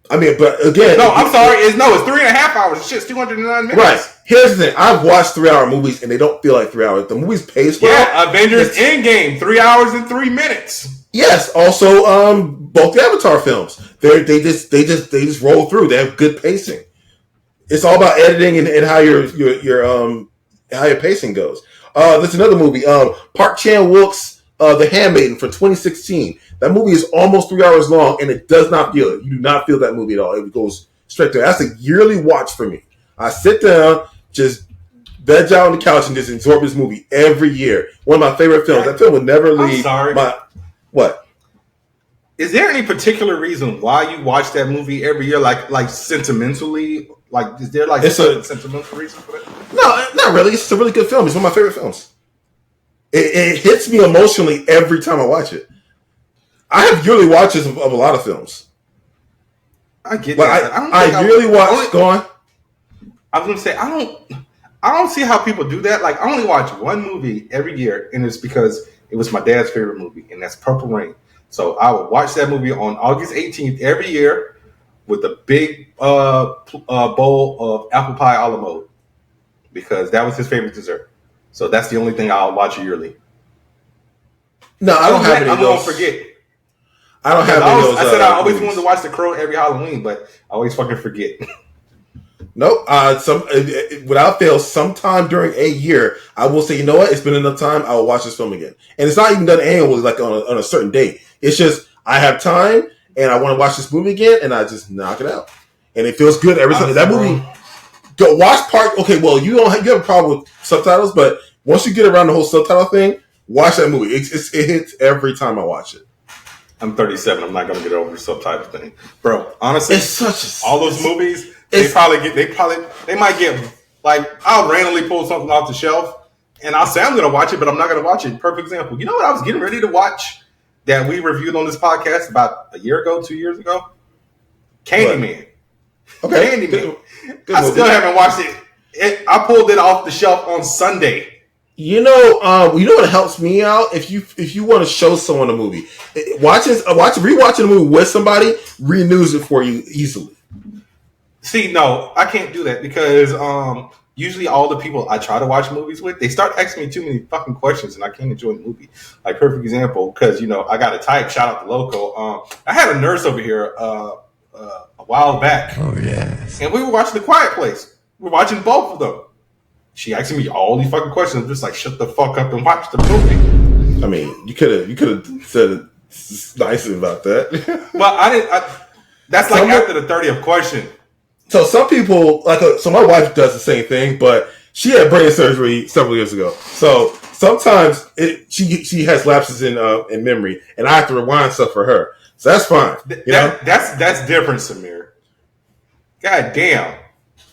I mean, but again, no, I'm sorry. It's 3.5 hours. It's just 209 minutes. Right. Here's the thing: I've watched 3 hour movies, and they don't feel like 3 hours. The movie's paced well. Yeah, Avengers Endgame, 3 hours and 3 minutes. Yes. Also, both the Avatar films, they just roll through. They have good pacing. It's all about editing and how your pacing goes. There's another movie, Park Chan-wook's The Handmaiden from 2016. That movie is almost 3 hours long, and it does not feel it. You do not feel that movie at all. It goes straight there. That's a yearly watch for me. I sit down, just veg out on the couch, and just absorb this movie every year. One of my favorite films. That film would never leave. I'm sorry. What? Is there any particular reason why you watch that movie every year? Like sentimentally? Like, is there like a sentimental reason for that? No. Not really. It's a really good film. It's one of my favorite films. It hits me emotionally every time I watch it. I have yearly watches of a lot of films. I get that. I really watch. Go on. I was gonna say I don't see how people do that. Like I only watch one movie every year, and it's because it was my dad's favorite movie, and that's Purple Rain. So I would watch that movie on August 18th every year with a big bowl of apple pie a la mode because that was his favorite dessert. So that's the only thing I'll watch yearly. No, I don't have any of those. I'm gonna forget. I don't have any of those. I said I always wanted to watch The Crow every Halloween, but I always fucking forget. Nope. Without fail, sometime during a year, I will say, you know what? It's been enough time. I will watch this film again. And it's not even done annually, like on a certain date. It's just I have time and I want to watch this movie again, and I just knock it out. And it feels good every time. That movie. Go watch part. Okay, well, you have a problem with subtitles, but once you get around the whole subtitle thing, watch that movie. It hits every time I watch it. I'm 37. I'm not gonna get over the subtitle thing, bro. Honestly, it's such all those movies. They might get like I'll randomly pull something off the shelf and I'll say I'm gonna watch it, but I'm not gonna watch it. Perfect example. You know what I was getting ready to watch that we reviewed on this podcast about a year ago, 2 years ago? Candyman. Okay. Candyman. Good I still haven't watched it. I pulled it off the shelf on Sunday. You know what helps me out if you want to show someone a movie, rewatching a movie with somebody renews it for you easily. See, no, I can't do that because usually all the people I try to watch movies with, they start asking me too many fucking questions and I can't enjoy the movie. Like, perfect example, because, I got a type, shout out to Loco. I had a nurse over here a while back. Oh, yes. And we were watching The Quiet Place. We're watching both of them. She asking me all these fucking questions. I'm just like, shut the fuck up and watch the movie. I mean, you could have said it nicely about that. But I didn't. That's like after the 30th question. So some people so my wife does the same thing, but she had brain surgery several years ago. So sometimes she has lapses in memory, and I have to rewind stuff for her. So that's fine. That's different, Samir. God damn.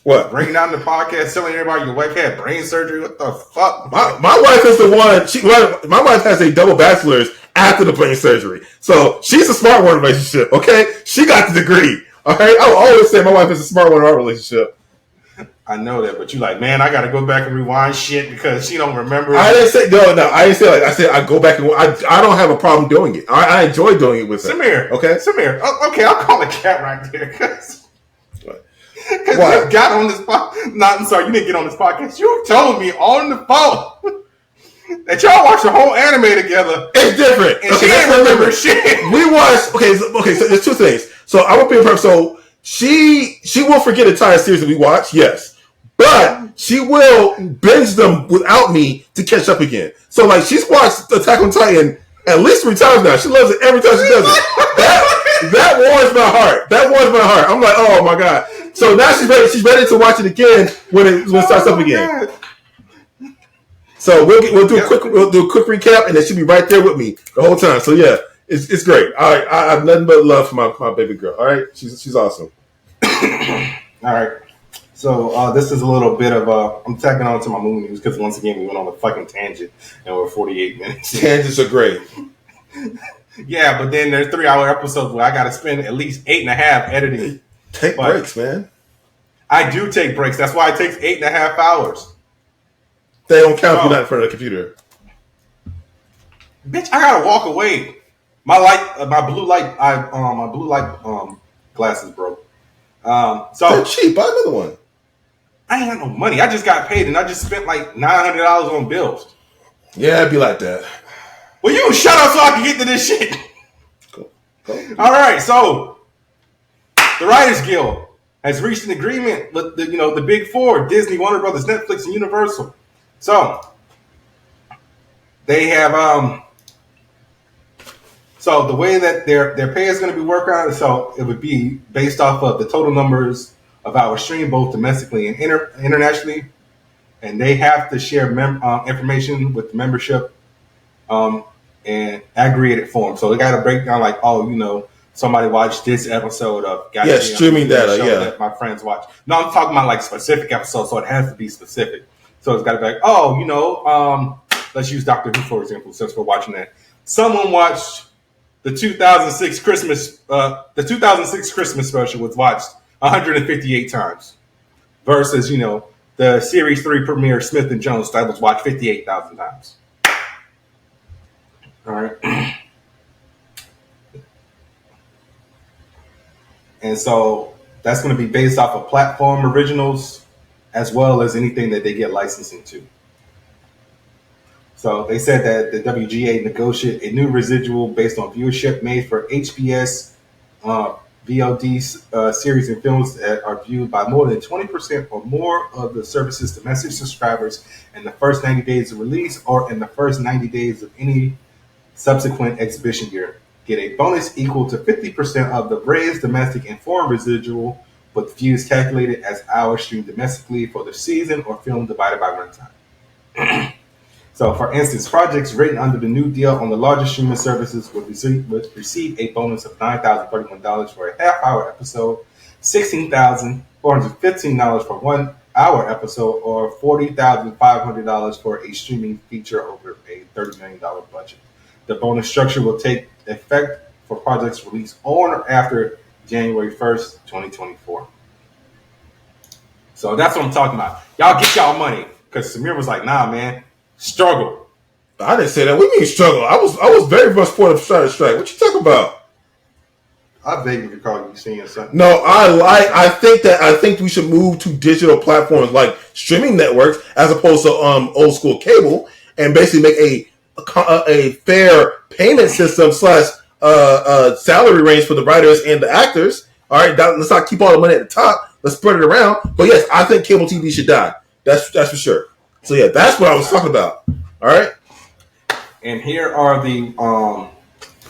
What? Bringing down the podcast, telling everybody your wife had brain surgery. What the fuck? My wife is the one. My wife has a double bachelor's after the brain surgery, so she's a smart one relationship. Okay, she got the degree. All right, I will always say my wife is a smart one in our relationship. I know that, but you like, man, I got to go back and rewind shit because she don't remember. I didn't say no. I didn't say like I said. I go back and I don't have a problem doing it. I enjoy doing it with her. Samir. Okay, Samir. Okay, I'll call the cat right there because you got on this podcast. No, I'm sorry, you didn't get on this podcast. You told me on the phone that y'all watched the whole anime together. It's different. And she didn't remember shit. We watched. Okay, so there's two things. So I will be in So she will forget entire series that we watch, yes. But she will binge them without me to catch up again. So like she's watched Attack on Titan at least 3 times now. She loves it every time she does it. That warms my heart. That warms my heart. I'm like, oh my god. So now she's ready. She's ready to watch it again when it starts up again. God. So we'll do a quick recap, and then she'll be right there with me the whole time. So yeah. It's great. I have nothing but love for my baby girl. All right, she's awesome. All right. So this is a little bit of I'm tacking on to my movie news because once again we went on a fucking tangent and we're 48 minutes. Tangents are great. Yeah, but then there's 3-hour episodes where I got to spend at least 8.5 editing. Take breaks, man. I do take breaks. That's why it takes 8.5 hours. They don't count if you're not in front of the computer. Bitch, I gotta walk away. My blue light glasses broke. So they're cheap. Buy another one. I ain't got no money. I just got paid and I just spent like $900 on bills. Yeah, it'd be like that. Well, you shut up so I can get to this shit. Go. All right, so the Writers Guild has reached an agreement with the big four: Disney, Warner Brothers, Netflix, and Universal. So they have So the way that their pay is going to be worked out, so it would be based off of the total numbers of hours streamed, both domestically and internationally, and they have to share information with the membership in aggregated form. So they got to break down like, somebody watched this episode of streaming data, that my friends watch. No, I'm talking about like specific episodes, so it has to be specific. So it's got to be like, oh, let's use Doctor Who for example, since we're watching that. Someone watched the 2006 Christmas special was watched 158 times versus, the series 3 premiere Smith and Jones that was watched 58,000 times. All right. And so that's going to be based off of platform originals as well as anything that they get licensing to. So they said that the WGA negotiated a new residual based on viewership made for HBS VOD series and films that are viewed by more than 20% or more of the service's domestic subscribers in the first 90 days of release or in the first 90 days of any subsequent exhibition year. Get a bonus equal to 50% of the raised domestic and foreign residual, with views calculated as hours streamed domestically for the season or film divided by runtime. So, for instance, projects written under the new deal on the largest streaming services would receive a bonus of $9,031 for a half-hour episode, $16,415 for 1 hour episode, or $40,500 for a streaming feature over a $30 million budget. The bonus structure will take effect for projects released on or after January 1st, 2024. So that's what I'm talking about. Y'all get y'all money. Because Samir was like, nah, man, struggle. I didn't say that. We mean struggle. I was very much for the strike. What you talking about? I vaguely recall you saying something. No, I think we should move to digital platforms like streaming networks as opposed to old school cable, and basically make a fair payment system / salary range for the writers and the actors. All right, let's not keep all the money at the top. Let's spread it around. But yes, I think cable TV should die. That's for sure. So yeah, that's what I was talking about. All right. And here are the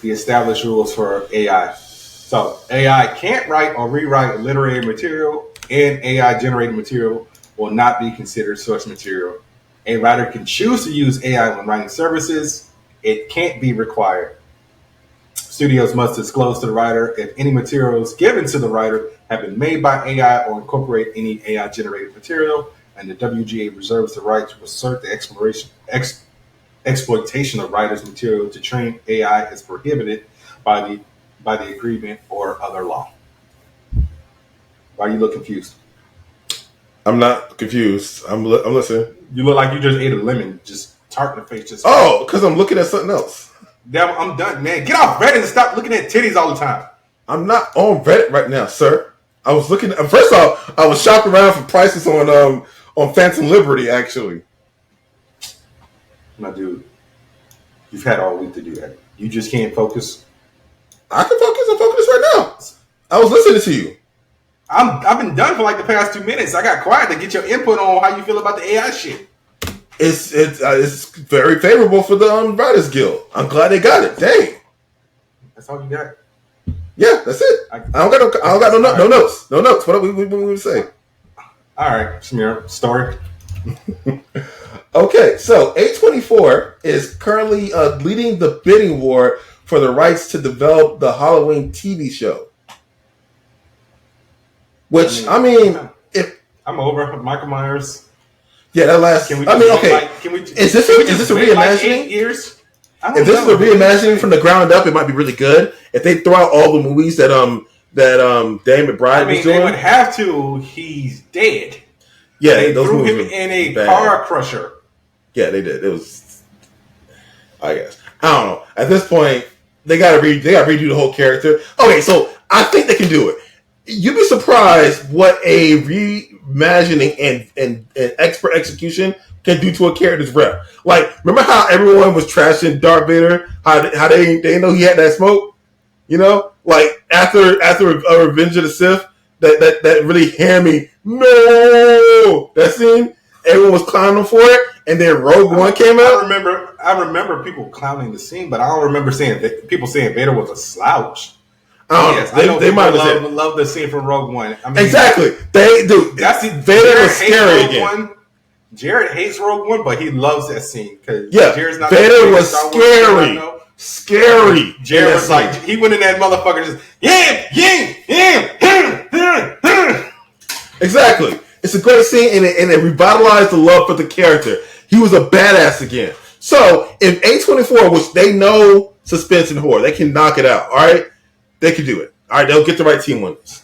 established rules for AI. So AI can't write or rewrite literary material, and AI generated material will not be considered source material. A writer can choose to use AI when writing services. It can't be required. Studios must disclose to the writer if any materials given to the writer have been made by AI or incorporate any AI-generated material, and the WGA reserves the right to assert the exploitation of writers' material to train AI is prohibited by the agreement or other law. Why you look confused? I'm not confused. I'm listening. You look like you just ate a lemon, just tart in the face. Just because I'm looking at something else. Damn, I'm done, man. Get off Reddit and stop looking at titties all the time. I'm not on Reddit right now, sir. I was looking. First off, I was shopping around for prices on Phantom Liberty. Actually, my dude, you've had all week to do that. You just can't focus. I can focus. I'm focused right now. I was listening to you. I've been done for like the past 2 minutes. I got quiet to get your input on how you feel about the AI shit. It's very favorable for the Writers Guild. I'm glad they got it. Dang. That's all you got. Yeah, that's it. I don't got no notes. No notes. What we say? All right, Samir, story. Okay, so A24 is currently leading the bidding war for the rights to develop the Halloween TV show. Which if I'm over Michael Myers. Yeah, that last. Is this a reimagining? Like 8 years? If this is a reimagining from the ground up, it might be really good. If they throw out all the movies that Dan McBride was doing, they would have to. He's dead. Yeah, they threw him in a car crusher. Yeah, they did. It was. I guess I don't know. At this point, they got to redo the whole character. Okay, so I think they can do it. You'd be surprised what a reimagining and expert execution can do to a character's rep. Like, remember how everyone was trashing Darth Vader? How they didn't know he had that smoke? You know, like after Revenge of the Sith, that really hammy. No, that scene. Everyone was clowning for it, and then Rogue One came out. I remember people clowning the scene, but I don't remember people saying Vader was a slouch. They might love the scene from Rogue One. Exactly. They do. Vader was scary again. Jared hates Rogue One, but he loves that scene because Jared's not. Vader was scary. Scary. Jared was like, he went in that motherfucker just Exactly. It's a great scene, and it revitalized the love for the character. He was a badass again. So if A24, which they know suspense and horror, they can knock it out. All right, they can do it. All right, they'll get the right team on this.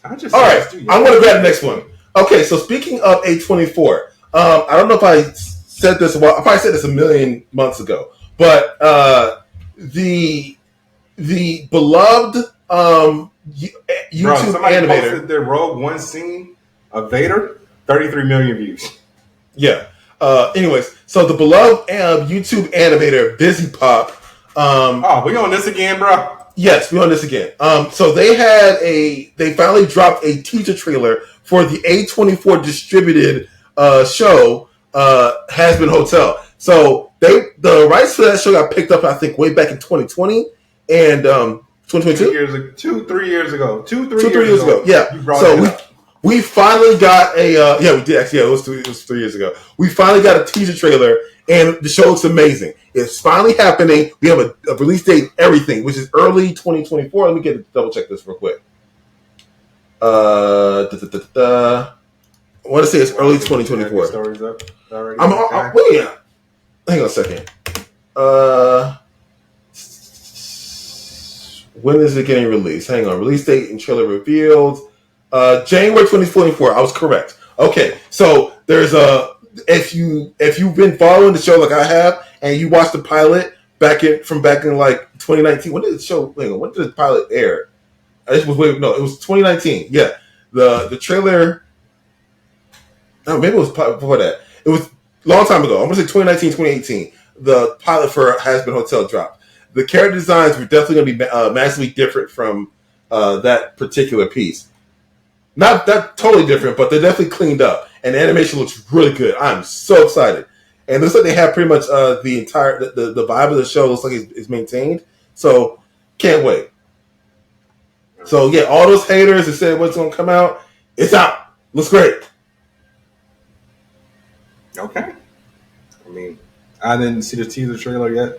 All right, I'm going to grab the next one. Okay, so speaking of A24, I don't know if I said this. Well, I probably said this a million months ago, but the beloved YouTube somebody animator posted their Rogue One scene of Vader, 33 million views. Yeah. Anyways, so the beloved YouTube animator Busy Pop. We on this again, bro? Yes, we on this again. So they finally dropped a teaser trailer for the A24 distributed show, Has Been Hotel. So the rights for that show got picked up, I think, way back in 2020 and 2022. 3 years ago. 3 years ago. Yeah. So we finally got a we did actually. Yeah, it was 3 years ago. We finally got a teaser trailer, and the show looks amazing. It's finally happening. We have a release date, everything, which is early 2024. Let me double check this real quick. I want to say it's early 2024. Stories up already. Wait, hang on a second. When is it getting released? Hang on. Release date and trailer revealed. January 2024. I was correct. Okay, so there's if you've been following the show like I have, and you watched the pilot back in like 2019. When did the show? When did the pilot air? It was 2019. Yeah, the trailer. No, maybe it was before that. It was a long time ago. I'm gonna say 2019, 2018. The pilot for Has Been Hotel dropped. The character designs were definitely going to be massively different from that particular piece. Not that totally different, but they're definitely cleaned up. And the animation looks really good. I'm so excited. And it looks like they have pretty much the entire the vibe of the show looks like it's maintained. So can't wait. So yeah, all those haters that said what's going to come out, it's out. Looks great. Okay. I mean, I didn't see the teaser trailer yet.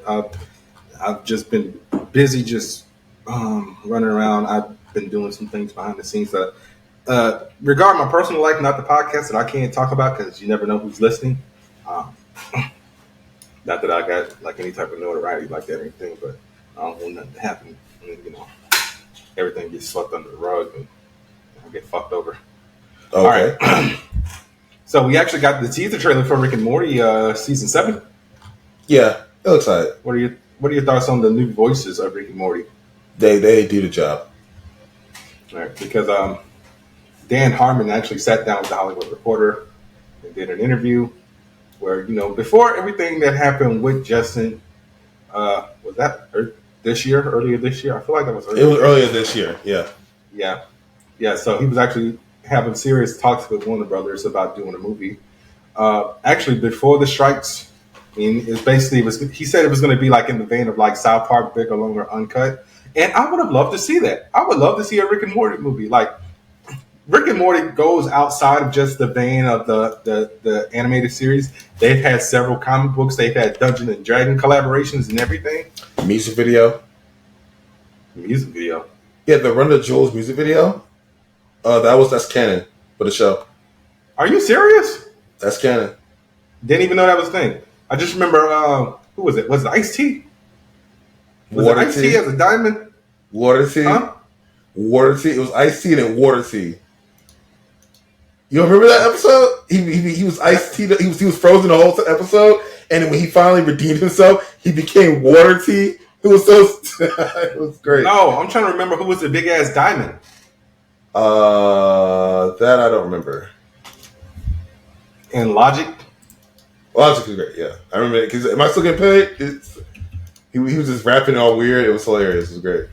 I've just been busy just running around. I've been doing some things behind the scenes that regarding my personal life, not the podcast, that I can't talk about because you never know who's listening. Not that I got like any type of notoriety like that or anything, but I don't want nothing to happen. Everything gets swept under the rug and I get fucked over. Okay. All right. So we actually got the teaser trailer for Rick and Morty season 7. Yeah, it looks like it. What are your thoughts on the new voices of Rick and Morty? They do the job. All right, because Dan Harmon actually sat down with the Hollywood Reporter and did an interview where, before everything that happened with Justin, was that earlier this year? I feel like that was earlier. It was earlier this year, yeah. Yeah, so he was actually having serious talks with Warner Brothers about doing a movie. Actually, before the strikes, he said it was going to be like in the vein of like South Park, bigger, longer, uncut. And I would have loved to see that. I would love to see a Rick and Morty movie. Like, Rick and Morty goes outside of just the vein of the animated series. They've had several comic books. They've had Dungeons and Dragon collaborations and everything. Music video. Yeah, the Run the Jewels music video. That's canon for the show. Are you serious? That's canon. Didn't even know that was a thing. I just remember who was it? Was it Ice-T? Was it Ice-T as a diamond? Water Tea? Huh? Water Tea. It was Ice-T and Water Tea. You remember that episode? He was Ice-T. He was frozen the whole episode, and then when he finally redeemed himself, he became Water Tea. It was it was great. No, I'm trying to remember who was the big ass diamond. That I don't remember. And Logic. Logic was great. Yeah, I remember it because am I still getting paid? He was just rapping all weird. It was hilarious. It was great.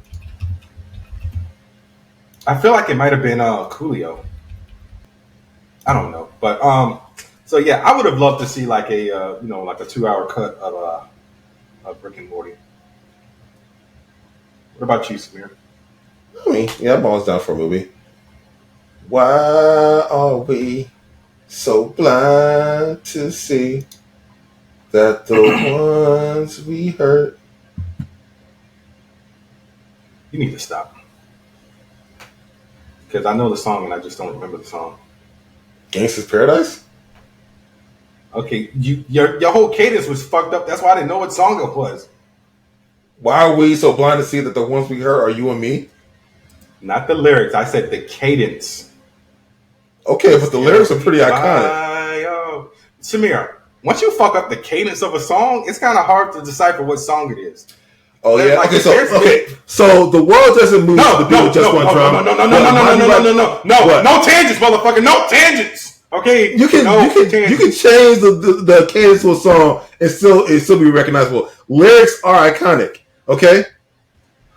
I feel like it might have been Coolio. I don't know, but so yeah, I would have loved to see like a like a 2-hour cut of Rick and Morty. What about you, Samir? I mean, yeah, I'm always down for a movie. Why are we so blind to see that the ones we hurt? You need to stop. Because I know the song and I just don't remember the song. Gangsta's Paradise? Okay, your whole cadence was fucked up. That's why I didn't know what song it was. Why are we so blind to see that the ones we heard are You and Me? Not the lyrics. I said the cadence. Okay, but the lyrics are pretty iconic. Samir, once you fuck up the cadence of a song, it's kind of hard to decipher what song it is. Oh yeah. Like, so the world doesn't move to the beat of just one drum. No tangents, motherfucker. No tangents. Okay. You can change the cadence to a song and still be recognizable. Lyrics are iconic. Okay.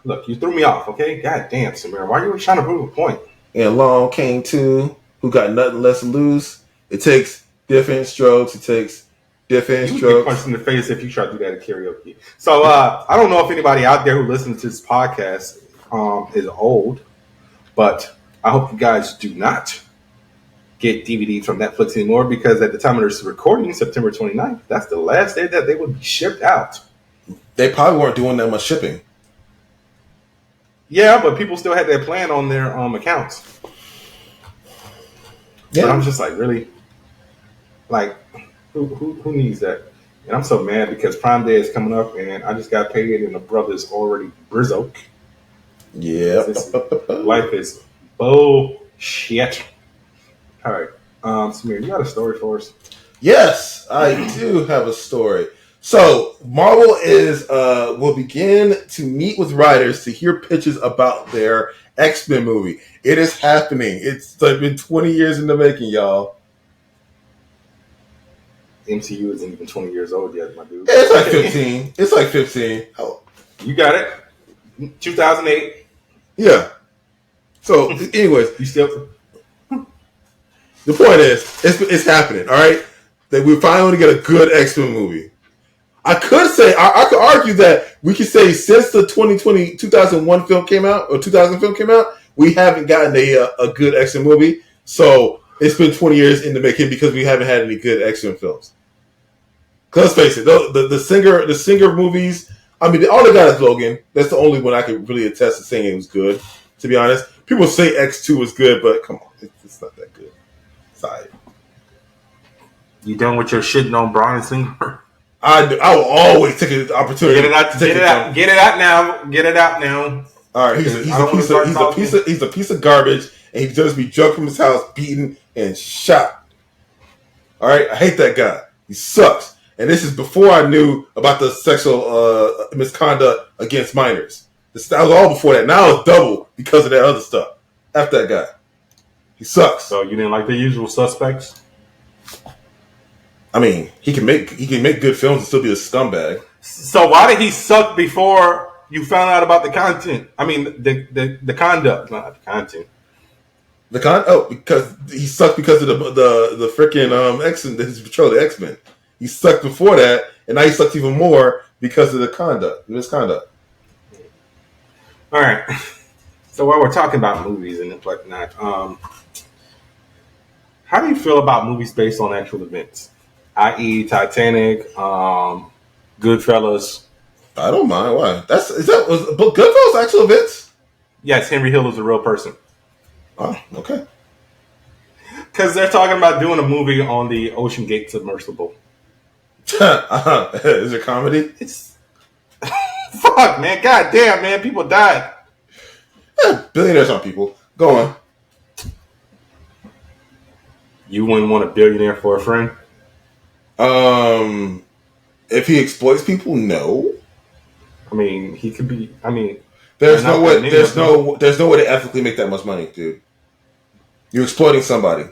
Look, you threw me off. Okay. God damn, Samir, why are you trying to prove a point? And along came two who got nothing less to lose. It takes different strokes. It takes different strokes. You get punched in the face if you try to do that at karaoke. So I don't know if anybody out there who listens to this podcast is old, but I hope you guys do not get DVDs from Netflix anymore, because at the time of this recording, September 29th, that's the last day that they would be shipped out. They probably weren't doing that much shipping. Yeah, but people still had that plan on their accounts. Yeah, but I'm just like, really? Like, who needs that? And I'm so mad because Prime Day is coming up, and I just got paid, and the brother's already Brizoke. Yeah, life is bullshit. All right, Samir, you got a story for us? Yes, I do have a story. So Marvel will begin to meet with writers to hear pitches about their X-Men movie. It is happening. It's been 20 years in the making, y'all. MCU isn't even 20 years old yet, my dude. It's like 15. It's like 15. Oh. You got it. 2008. Yeah. So, anyways, you still. The point is, it's happening. All right, that we finally get a good X-Men movie. I could say, I could argue that we could say since the 2001 film came out, or 2000 film came out, we haven't gotten a good X-Men movie. So it's been 20 years in the making because we haven't had any good X-Men films. Because let's face it, the singer movies, I mean, all they got is Logan. That's the only one I could really attest to saying it was good, to be honest. People say X2 was good, but come on, it's not that good. Sorry. You done with your shitting on Bryan Singer? I will always take an opportunity. Get it out now. All right, he's a piece of garbage, and he deserves to be drugged from his house, beaten, and shot. All right, I hate that guy. He sucks. And this is before I knew about the sexual misconduct against minors. That was all before that. Now it's double because of that other stuff. F that guy. He sucks. So you didn't like The Usual Suspects? I mean, he can make good films and still be a scumbag. So why did he suck before you found out about the content? I mean, the conduct, not the content. Because he sucked because of the freaking X-Men, his portrayal of the X-Men. He sucked before that, and now he sucks even more because of the misconduct. All right. So while we're talking about movies and whatnot, how do you feel about movies based on actual events? I.e., Titanic, Goodfellas. I don't mind. Why? Was Goodfellas actual events? Yes, Henry Hill is a real person. Oh, okay. Because they're talking about doing a movie on the Ocean Gate submersible. Is it comedy? It's fuck, man. God damn, man. People died. Yeah, billionaires aren't people. Go on. You wouldn't want a billionaire for a friend? If he exploits people, no. I mean, he could be. I mean, there's no way to ethically make that much money, dude. You're exploiting somebody.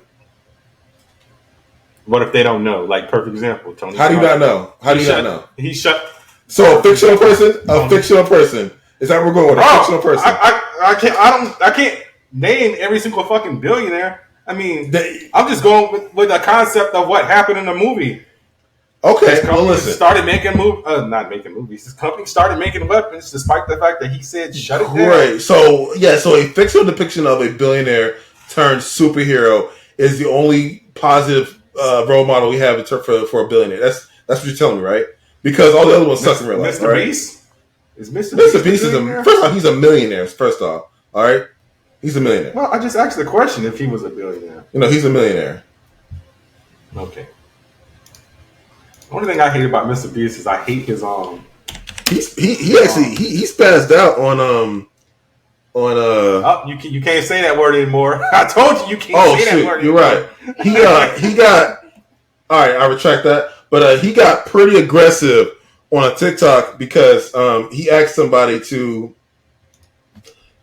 What if they don't know? Like, perfect example, Tony. How do you not know? How do you not know? He shut. So a fictional person. Is that what we're going with? A fictional person. I can't name every single fucking billionaire. I mean, I'm just going with the concept of what happened in the movie. Okay, well, listen. Started making not making movies. His company started making weapons, despite the fact that he said shut it down. Right. So a fictional depiction of a billionaire turned superhero is the only positive role model we have for a billionaire. That's what you're telling me, right? Because all the other ones suck in real life. Mr. Right? Beast is Mr. Beast first off, he's a millionaire. First off, all right, he's a millionaire. Well, I just asked the question if he was a billionaire. He's a millionaire. Okay. The only thing I hate about Mr. Beast is I hate his he actually spazzed out on Oh, you can't say that word anymore. I told you can't say that word you're anymore. Right. He got all right, I retract that. But he got pretty aggressive on a TikTok because he asked somebody to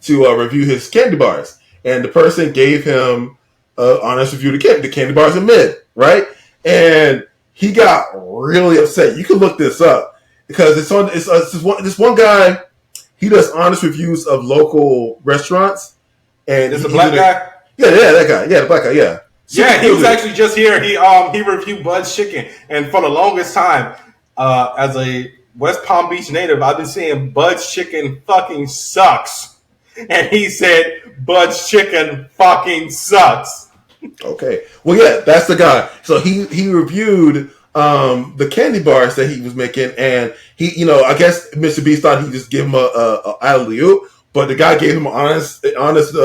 review his candy bars, and the person gave him an honest review of the candy bars are mid, right? And he got really upset. You can look this up because this one guy. He does honest reviews of local restaurants, and it's a black guy. Yeah, that guy. Yeah, the black guy. Yeah. Yeah, he was actually just here. He reviewed Bud's Chicken, and for the longest time, as a West Palm Beach native, I've been saying Bud's Chicken fucking sucks, and he said Bud's Chicken fucking sucks. Okay, well, yeah, that's the guy. So he reviewed the candy bars that he was making, and he, I guess Mr. Beast thought he'd just give him a alley-oop, but the guy gave him an honest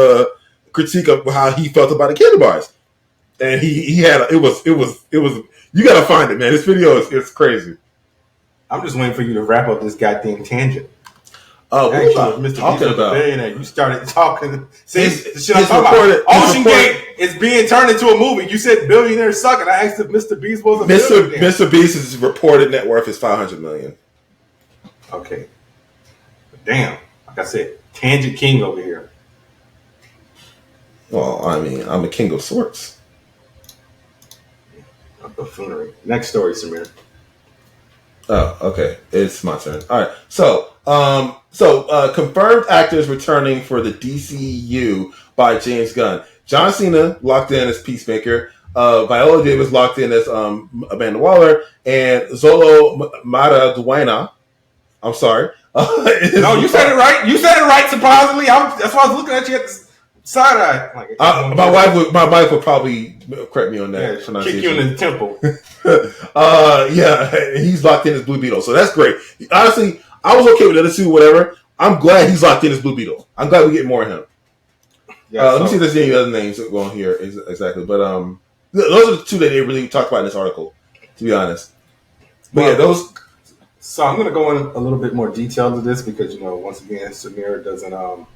critique of how he felt about the candy bars. And he had it was you gotta find it, man. This video is crazy. I'm just waiting for you to wrap up this goddamn tangent. Oh, what Mr. talking about? You started talking. See, the shit I'm talking about. Ocean Gate is being turned into a movie. You said billionaires suck, and I asked if Mr. Beast was a billionaire. Mr. Beast's reported net worth is $500 million. Okay. Damn. Like I said, tangent king over here. Well, I mean, I'm a king of sorts. Buffoonery. Next story, Samir. Oh, okay. It's my turn. All right. So, confirmed actors returning for the DCU by James Gunn. John Cena locked in as Peacemaker. Viola Davis locked in as Amanda Waller, and Zolo Maraduena. I'm sorry. No, you said it right. You said it right. Surprisingly, that's why I was looking at you at the side eye. Like, my wife would probably correct me on that. Yeah, kick you in the temple. Yeah, he's locked in as Blue Beetle, so that's great. Honestly, I was okay with the other two, whatever. I'm glad he's locked in as Blue Beetle. I'm glad we get more of him. Yeah, let me see if there's any other names going here exactly, but those are the two that they really talked about in this article, to be honest. But yeah, those. So I'm going to go in a little bit more detail to this because once again, Samir doesn't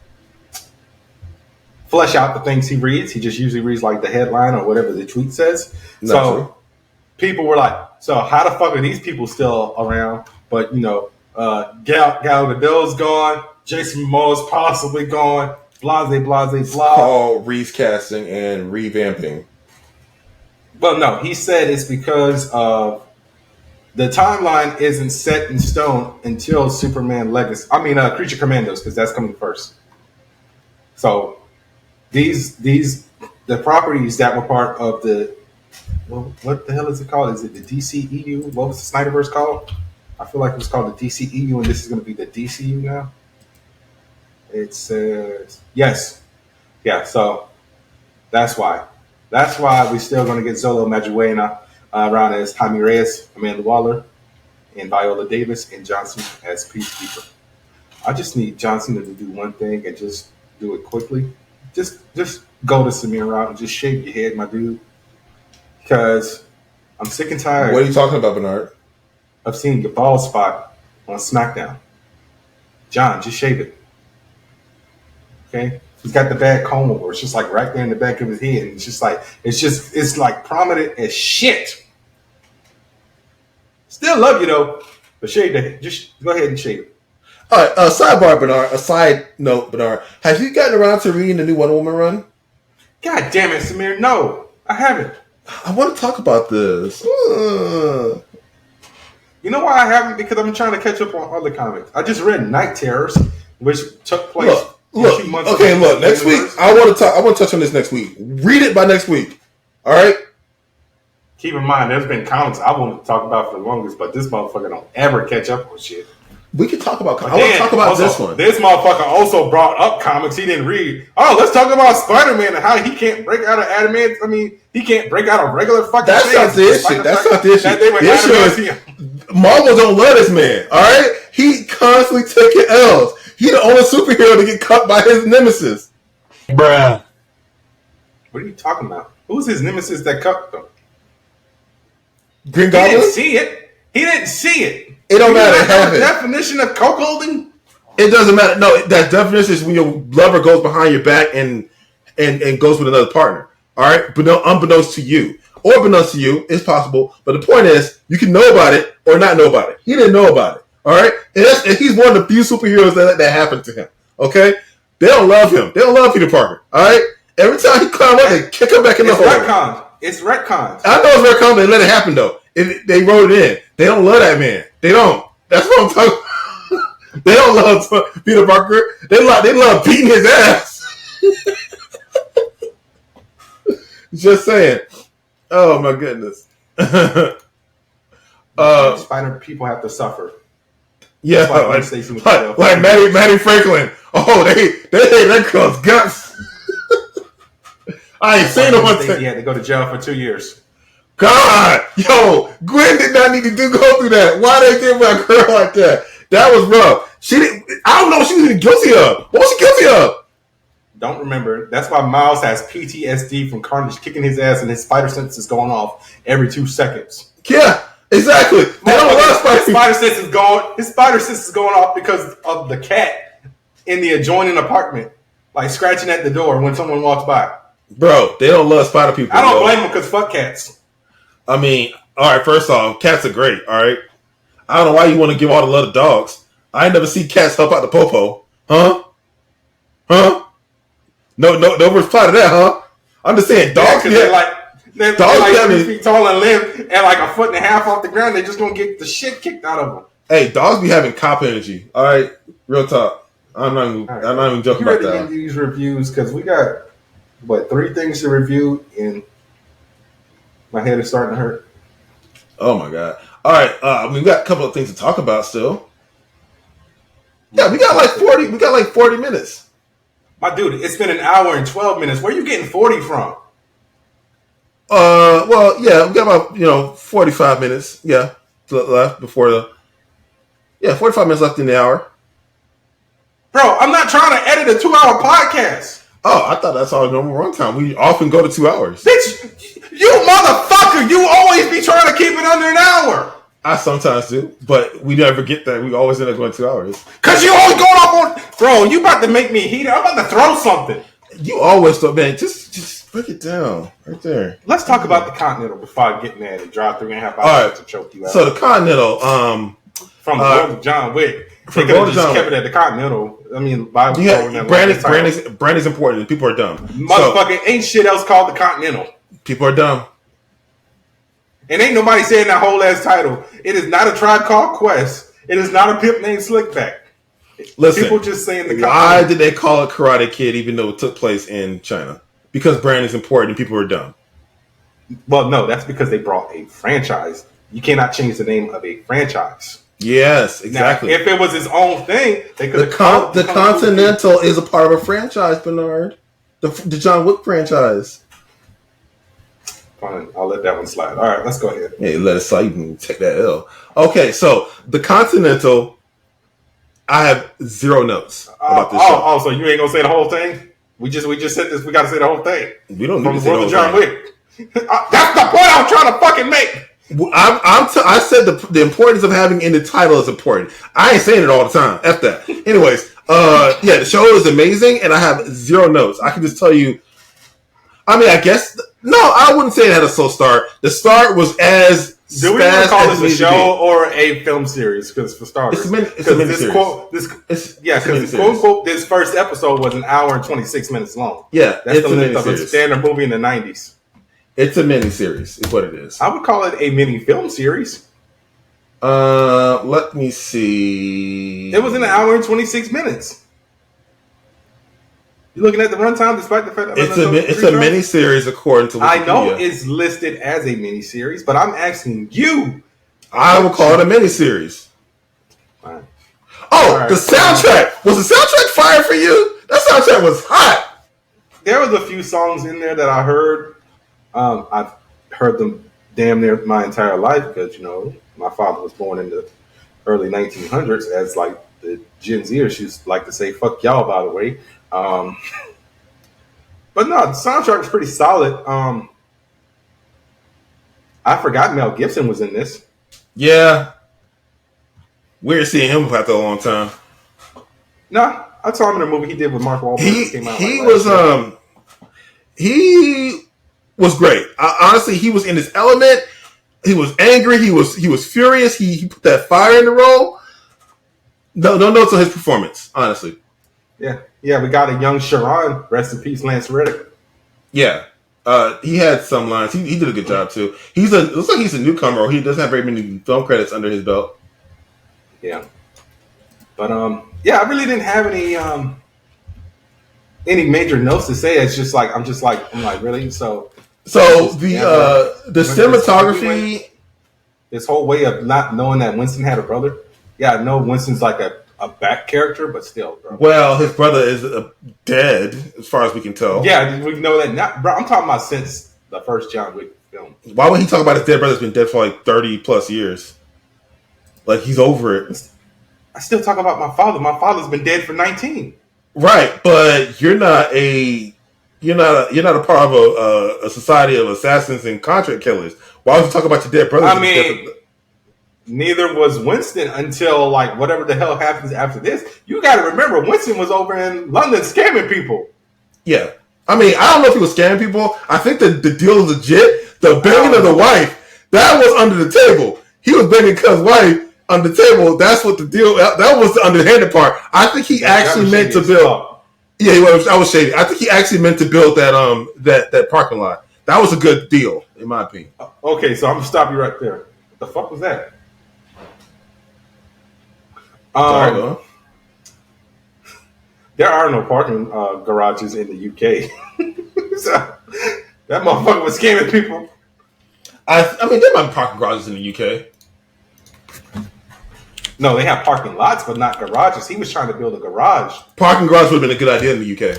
flesh out the things he reads. He just usually reads like the headline or whatever the tweet says. So people were like, so how the fuck are these people still around? But, Gal Gadot's gone. Jason Momoa's possibly gone. Blase, blah. All recasting and revamping. Well, no, he said it's because of the timeline isn't set in stone until Superman Legacy. I mean, Creature Commandos, because that's coming first. So the properties that were part of the what the hell is it called? Is it the DCEU? What was the Snyderverse called? I feel like it was called the DCEU, and this is going to be the DCU now. It says yes, yeah. So that's why we're still going to get Zolo Maduena around as Jaime Reyes, Amanda Waller, and Viola Davis, and John Cena as Peacekeeper. I just need John Cena to do one thing and just do it quickly. Just go to Samir route and just shave your head, my dude. Because I'm sick and tired. What are you talking about, Bernard? Of seeing your bald spot on SmackDown. John, just shave it. Okay? He's got the bad comb over. It's just like right there in the back of his head. And it's like prominent as shit. Still love you though, but shave that. Just go ahead and shave it. All right, sidebar, Bernard. A side note, Bernard. Have you gotten around to reading the new Wonder Woman run? God damn it, Samir. No, I haven't. I want to talk about this. You know why I haven't? Because I'm trying to catch up on other comics. I just read Night Terrors, which took place a few months ago. Look. Next week, I want to touch on this next week. Read it by next week. All right. Keep in mind, there's been comics I wanted to talk about for the longest, but this motherfucker don't ever catch up on shit. We can talk about. I want to talk about this one. This motherfucker also brought up comics he didn't read. Oh, let's talk about Spider-Man and how he can't break out of adamant. I mean, he can't break out of regular fucking. That's not the issue. That's not the issue. The issue is Marvel don't love this man. All right, he constantly taking L's. He the only superhero to get cut by his nemesis. Bruh. What are you talking about? Who's his nemesis that cut them? Green He Goblin? didn't see it. He didn't see it. It don't matter. Have the definition of cuckolding? It doesn't matter. No, that definition is when your lover goes behind your back and goes with another partner. All right, but no, unbeknownst to you, or unbeknownst to you, it's possible. But the point is, you can know about it or not know about it. He didn't know about it. All right, and he's one of the few superheroes that happened to him. Okay, they don't love him. They don't love Peter Parker. All right, every time he climbs up, they kick him back in the hole. It's retcons. I know it's retcon. They let it happen though. They wrote it in. They don't love that man. They don't. That's what I'm talking about. They don't love Peter Parker. They love beating his ass. Just saying. Oh my goodness. Spider people have to suffer. Yeah, like Maddie Franklin. Oh, they hate that girl's guts. I ain't seen no one say he had to go to jail for 2 years. God, yo, Gwen did not need to go through that. Why they did my girl like that? That was rough. She didn't. I don't know what she was even guilty of. What was she guilty of? Don't remember. That's why Miles has PTSD from Carnage kicking his ass and his spider sense is going off every 2 seconds. Yeah, exactly. They don't love spider. His spider sense is going off because of the cat in the adjoining apartment, like scratching at the door when someone walks by. Bro, they don't love spider people. I don't blame them because fuck cats. I mean, all right. First off, cats are great. All right. I don't know why you want to give all the love to dogs. I ain't never see cats help out the popo. Huh? No reply to that, huh? I'm just saying, dogs. Yeah, they're like 3 feet tall and live and like a foot and a half off the ground. They just gonna get the shit kicked out of them. Hey, dogs be having cop energy. All right, real talk. I'm not even joking about that. You ready to get these reviews because we got 3 things to review and my head is starting to hurt. Oh my god! All right, we got a couple of things to talk about still. Yeah, we got like 40. We got like 40 minutes. My dude, it's been an hour and 12 minutes. Where are you getting 40 from? Well, yeah, we got about 45 minutes. Yeah, left before 45 minutes left in the hour. Bro, I'm not trying to edit a 2-hour podcast. Oh, I thought that's our normal runtime. We often go to 2 hours. Bitch, you motherfucker! You always be trying to keep it under an hour. I sometimes do, but we never get that. We always end up going 2 hours. Cause you always going off on, bro. You about to make me heated. I'm about to throw something. You always throw, man. Just break it down right there. Let's talk about the Continental before I get mad and drive 3.5 hours right. to choke you out. So the Continental, from the world of John Wick, they could have just kept it at the Continental. I mean, Brand is important. People are dumb. Motherfucker, ain't shit else called the Continental. People are dumb. And ain't nobody saying that whole ass title. It is not a Tribe Called Quest. It is not a pimp named Slickback. Listen, people just saying the why did they call it Karate Kid even though it took place in China? Because brand is important and people are dumb. Well, no, that's because they brought a franchise. You cannot change the name of a franchise. Yes, exactly. Now, if it was its own thing, they could have the Continental is a part of a franchise, Bernard. The John Wick franchise. Fine, I'll let that one slide. All right, let's go ahead. Hey, let it slide. You can take that L. Okay, so the Continental, I have 0 notes about this show. Oh, so you ain't gonna say the whole thing? We just said this. We got to say the whole thing. We don't need to say the whole John thing. Wick. That's the point I'm trying to fucking make. I said the importance of having in the title is important. I ain't saying it all the time. F that. Anyways, the show is amazing, and I have 0 notes. I can just tell you. I mean, I guess no, I wouldn't say it had a slow start. The start was as do we want to call this a show or a film series? Because for starters, it's a miniseries. Because quote unquote, this first episode was an hour and 26 minutes long. Yeah, that's the length of a standard movie in the 90s. It's a miniseries, is what it is. I would call it a mini film series. Let me see. It was an hour and 26 minutes. You looking at the runtime, despite the fact that it's a mini-series according to Wikipedia. I know it's listed as a mini-series, but I'm asking you. I will call it a mini-series. Fine. Oh, right. The soundtrack. Was the soundtrack fire for you? That soundtrack was hot. There was a few songs in there that I heard. I've heard them damn near my entire life because, my father was born in the early 1900s, as like the Gen Zers used to like to say, fuck y'all, by the way. But no, the soundtrack was pretty solid. I forgot Mel Gibson was in this. Yeah. Weird seeing him after a long time. No, I saw him in a movie he did with Mark Wahlberg. He was great. Honestly, he was in his element. He was angry. He was furious. He put that fire in the role. No notes on his performance, honestly. Yeah. We got a young Sharon. Rest in peace, Lance Reddick. Yeah. He had some lines. He did a good job too. Looks like he's a newcomer. Or he doesn't have very many film credits under his belt. Yeah. But I really didn't have any major notes to say. It's just like I'm like really. So the cinematography, this whole way of not knowing that Winston had a brother. Yeah, I know Winston's like a back character, but still, bro. Well, his brother is dead, as far as we can tell. Yeah, we know that. Not, bro, I'm talking about since the first John Wick film. Why would he talk about his dead brother's been dead for like 30 plus years? Like he's over it. I still talk about my father. My father's been dead for 19. Right, but you're not a part of a society of assassins and contract killers. Why would you talk about your dead brother? I mean, neither was Winston until like whatever the hell happens after this. You got to remember, Winston was over in London scamming people. Yeah, I mean, I don't know if he was scamming people. I think the deal is legit. The banging of the wife, that was under the table. He was banging Cuz's wife under the table. That's what the deal. That was the underhanded part. I think he actually meant to build. Yeah, I was shady. I think he actually meant to build that parking lot. That was a good deal, in my opinion. Okay, so I'm gonna stop you right there. What the fuck was that? There are no parking garages in the UK. So, that motherfucker was scamming people. I mean, there might be parking garages in the UK. No, they have parking lots, but not garages. He was trying to build a garage. Parking garage would have been a good idea in the UK.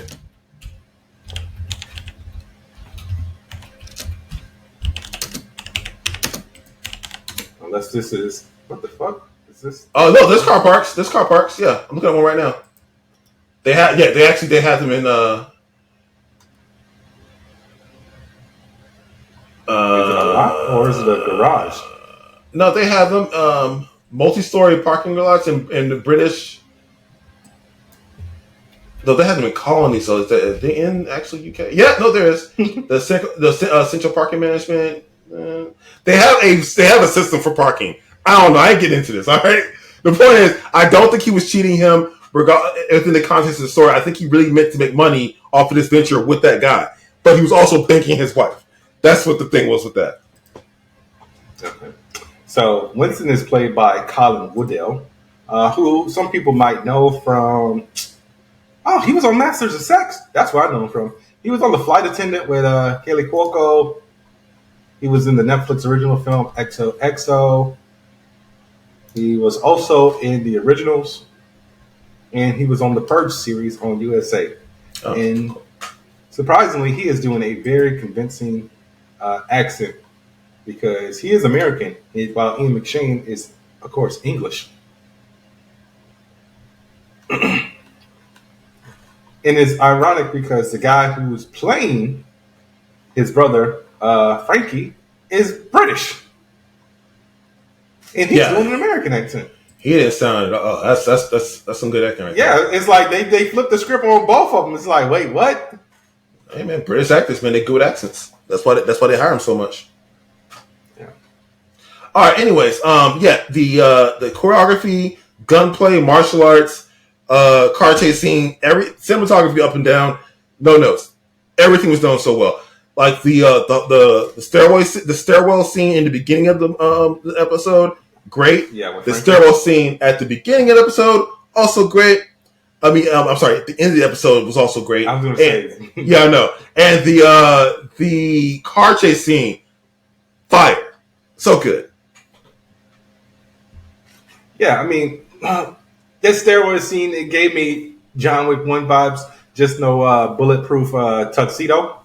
Unless this is... What the fuck is this? Oh, no, there's car parks. Yeah, I'm looking at one right now. They have them in... is it a lot or is it a garage? No, they have them... multi-story parking lots in the British. Though they have them in Colony, so is they in actually UK? Yeah, no, there is the central parking management. They have a system for parking. I don't know. I ain't getting into this. All right. The point is, I don't think he was cheating him. Within the context of the story, I think he really meant to make money off of this venture with that guy, but he was also banking his wife. That's what the thing was with that. Okay. So Winston is played by Colin Woodell, who some people might know from. Oh, he was on Masters of Sex. That's where I know him from. He was on The Flight Attendant with Kaylee Cuoco. He was in the Netflix original film XOXO. He was also in the originals, and he was on the Purge series on USA. Oh. And surprisingly, he is doing a very convincing accent. Because he is American, while Ian McShane is, of course, English. And it's ironic because the guy who's playing his brother, Frankie, is British. And he's doing an American accent. He didn't sound at all. That's some good acting right there. It's like they flipped the script on both of them. It's like, wait, what? Hey, man, British actors, man, they good with accents. That's why they hire them so much. All right. Anyways, the choreography, gunplay, martial arts, car chase scene, every cinematography up and down, no notes. Everything was done so well. Like the stairwell scene in the beginning of the episode, great. Yeah. The stairwell scene at the beginning of the episode, also great. I mean, I'm sorry. At the end of the episode was also great. I was going to say, yeah, I know. And the car chase scene, fire, so good. Yeah, I mean, that stairway scene, it gave me John Wick 1 vibes, just no bulletproof tuxedo.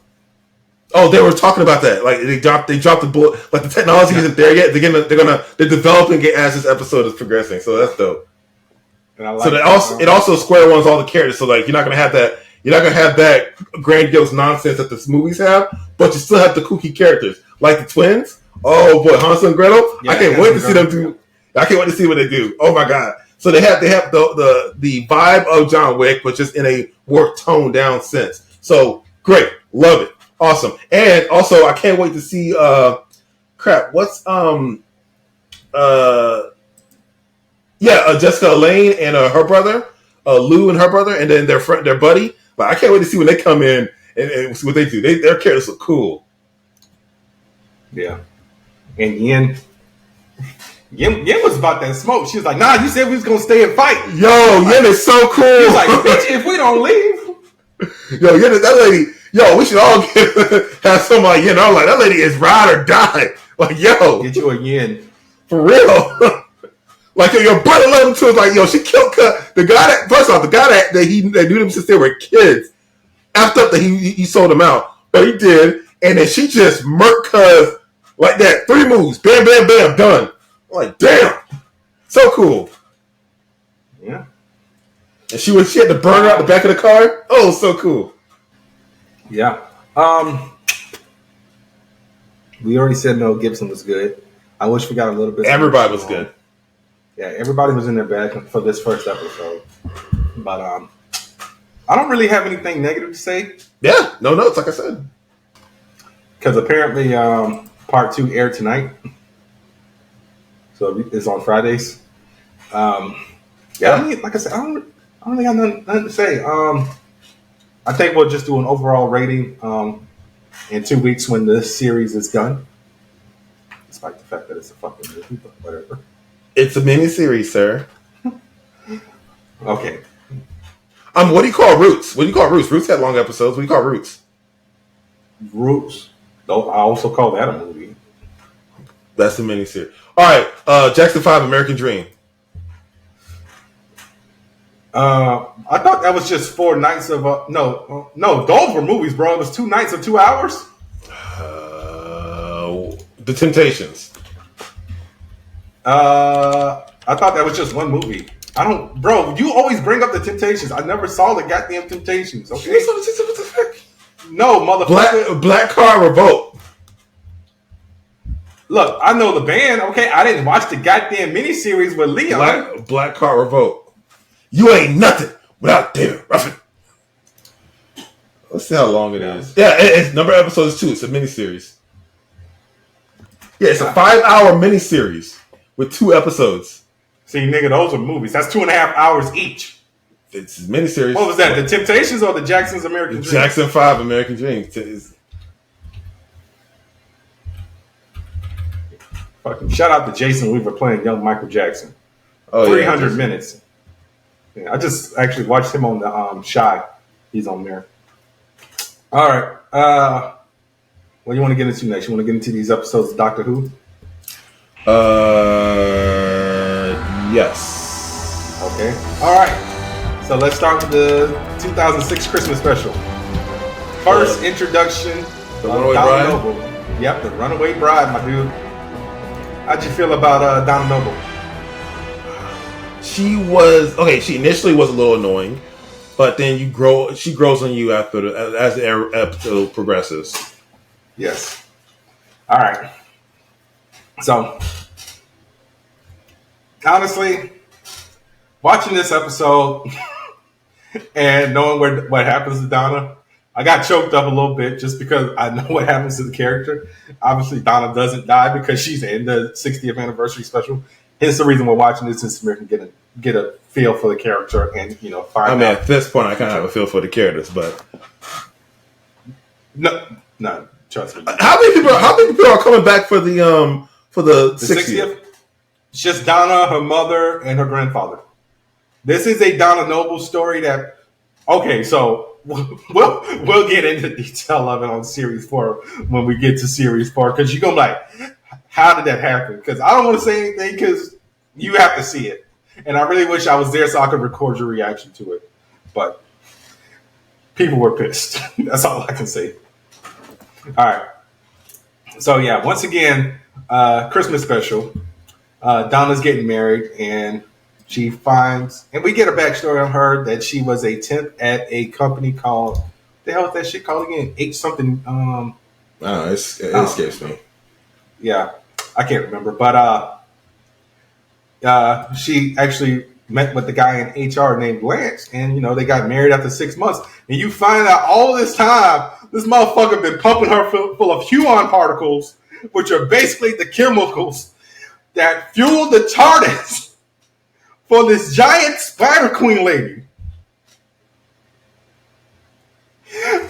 Oh, they were talking about that. Like they dropped the bullet. Like the technology isn't there yet. They're developing it as this episode is progressing. So that's dope. And I like it also square ones all the characters. So like you're not gonna have that. You're not gonna have that grandiose nonsense that the movies have, but you still have the kooky characters like the twins. Oh boy, Hansel and Gretel. Yeah, I can't wait to see them do. I can't wait to see what they do. Oh my god! So they have the vibe of John Wick, but just in a more toned down sense. So great, love it, awesome, and also I can't wait to see. Crap, what's Jessica Lange and her brother, Lou and her brother, and then their buddy. But I can't wait to see when they come in and see what they do. Their characters look cool. Yeah, and Yen was about that smoke. She was like, "Nah, you said we was gonna stay and fight." Yo, Yen is so cool. He was like, "Bitch, if we don't leave." Yo, Yen, that lady. Yo, we should all have somebody. You know, like that lady is ride or die. Like, yo, get you a Yen for real. Like your brother led him to is like, yo, she killed the guy that first off the guy that knew them since they were kids. After that he sold them out, but he did, and then she just murked cuz like that. 3 moves, bam, bam, bam, done. I'm like, damn, so cool. Yeah, and she had to burn her out the back of the car. Oh, so cool. Yeah. We already said Mel Gibson was good. I wish we got a little bit. Everybody was good. Yeah, everybody was in their bag for this first episode. But I don't really have anything negative to say. Yeah, no notes, like I said. Because apparently part 2 aired tonight. So it's on Fridays. Yeah, I mean, like I said, I don't really got nothing to say. I think we'll just do an overall rating in 2 weeks when the series is done. Despite the fact that it's a fucking movie, but whatever. It's a miniseries, sir. Okay. What do you call Roots? What do you call Roots? Roots had long episodes. What do you call Roots? Roots. Though I also call that a movie. That's the miniseries. All right, Jackson 5, American Dream. I thought that was just 4 nights of no, those were movies, bro. It was 2 nights of 2 hours. The Temptations. I thought that was just one movie. Bro, you always bring up the Temptations. I never saw the goddamn Temptations. Okay, What the fuck? No, motherfucker. Black Car Revolt. Look, I know the band. Okay, I didn't watch the goddamn miniseries with Leon. Black Car Revolt. You ain't nothing without David Ruffin. Let's see how long it is. Yeah, it's number of episodes too. It's a miniseries. Yeah, it's a 5-hour miniseries with 2 episodes. See, nigga, those are movies. That's 2.5 hours each. It's a miniseries. What was that? The Temptations or the Jackson's American Dream? Jackson 5 American Dream. Fucking shout out to Jason Weaver playing young Michael Jackson. 300 minutes. Yeah, I just actually watched him on the Shy. He's on there. All right. What do you want to get into next? You want to get into these episodes of Doctor Who? Yes. Okay. All right. So let's start with the 2006 Christmas special. First introduction The of Runaway Donna Bride? Noble. Yep, the Runaway Bride, my dude. How'd you feel about Donna Noble? She initially was a little annoying, but then she grows on you as the episode progresses. Yes. All right. So, honestly, watching this episode and knowing what happens to Donna, I got choked up a little bit just because I know what happens to the character. Obviously, Donna doesn't die because she's in the 60th anniversary special. Hence the reason we're watching this is so we can get a feel for the character and find out. At this point, I kind of have a feel for the characters, but no, trust me. How many people are coming back for the 60th? It's just Donna, her mother, and her grandfather. This is a Donna Noble story that. Okay, so we'll get into detail of it on series 4 when we get to series 4 because you're gonna be like, how did that happen? Because I don't want to say anything because you have to see it, and I really wish I was there so I could record your reaction to it. But people were pissed. That's all I can say. All right. So yeah, once again, Christmas special. Donna's getting married, and she finds, and we get a backstory on her that she was a temp at a company called, the hell is that shit called again? H something. It escapes me. Yeah, I can't remember, but she actually met with the guy in HR named Lance, and they got married after 6 months. And you find out all this time, this motherfucker been pumping her full of huon particles, which are basically the chemicals that fuel the TARDIS for this giant Spider Queen lady.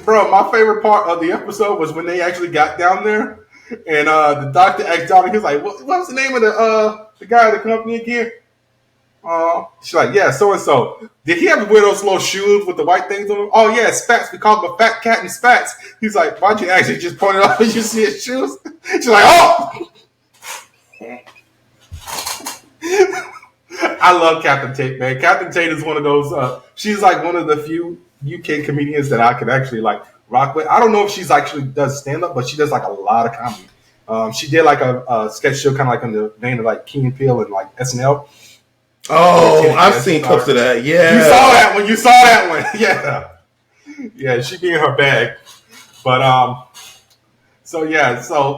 Bro, my favorite part of the episode was when they actually got down there, and the doctor asked Johnny, he was like, "What's the name of the guy at the company again?" She's like, "Yeah, so and so. Did he have to wear those little shoes with the white things on them?" "Oh yeah, Spats. We call him a fat cat and Spats." He's like, "Why'd you actually just point it out when you see his shoes?" She's like, "Oh." I love Captain Tate, man. Captain Tate is one of those. She's like one of the few UK comedians that I can actually like rock with. I don't know if she's actually does stand up, but she does like a lot of comedy. She did like a sketch show, kind of like in the vein of like Key and Peele and like SNL. Oh, I've seen clips of that. Yeah, you saw that one. You saw that one. Yeah, yeah. She be in her bag, but so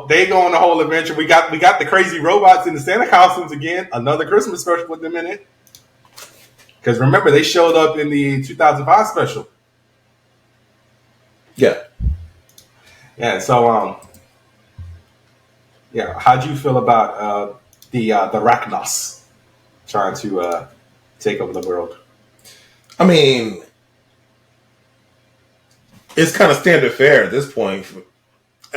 they go on the whole adventure. We got the crazy robots in the Santa costumes again. Another Christmas special with them in it. Because remember, they showed up in the 2005 special. Yeah. Yeah. So how'd you feel about the Rachnos trying to take over the world? I mean, it's kind of standard fare at this point.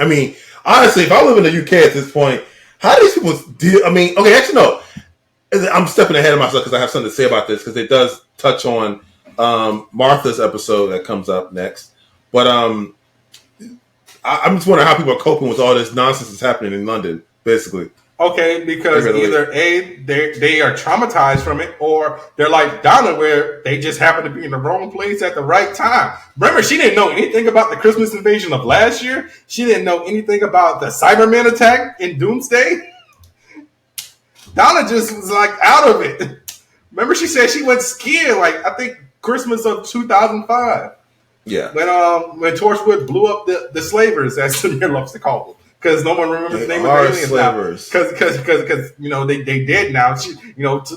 I mean, honestly, if I live in the UK at this point, how do these people deal? I mean, okay, actually, no. I'm stepping ahead of myself because I have something to say about this because it does touch on Martha's episode that comes up next. But I'm just wondering how people are coping with all this nonsense that's happening in London, basically. Okay, because either they are traumatized from it, or they're like Donna, where they just happen to be in the wrong place at the right time. Remember, she didn't know anything about the Christmas invasion of last year. She didn't know anything about the Cybermen attack in Doomsday. Donna just was like out of it. Remember, she said she went skiing like I think Christmas of 2005. Yeah, when Torchwood blew up the slavers, as Samir loves to call them. Because no one remembers the name of the aliens slavers. now. Because they dead now. Shout out to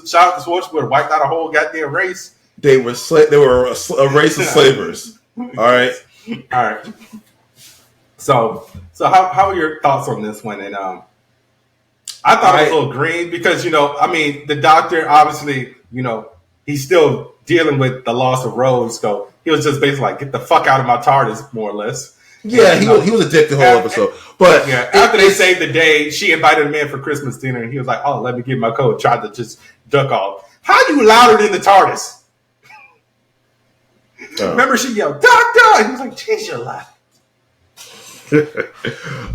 Torchwood, wiped out a whole goddamn race. They were a race of slavers. All right. So how are your thoughts on this one? And I thought it was a little green because the doctor obviously he's still dealing with the loss of Rose, so he was just basically like, get the fuck out of my TARDIS, more or less. Yeah, he was a dick the whole episode. But yeah, after they saved the day, she invited him in for Christmas dinner, and he was like, "Oh, let me get my coat." Tried to just duck off. How you louder than the TARDIS? Remember, she yelled, "Doctor!" And he was like, "Change your life."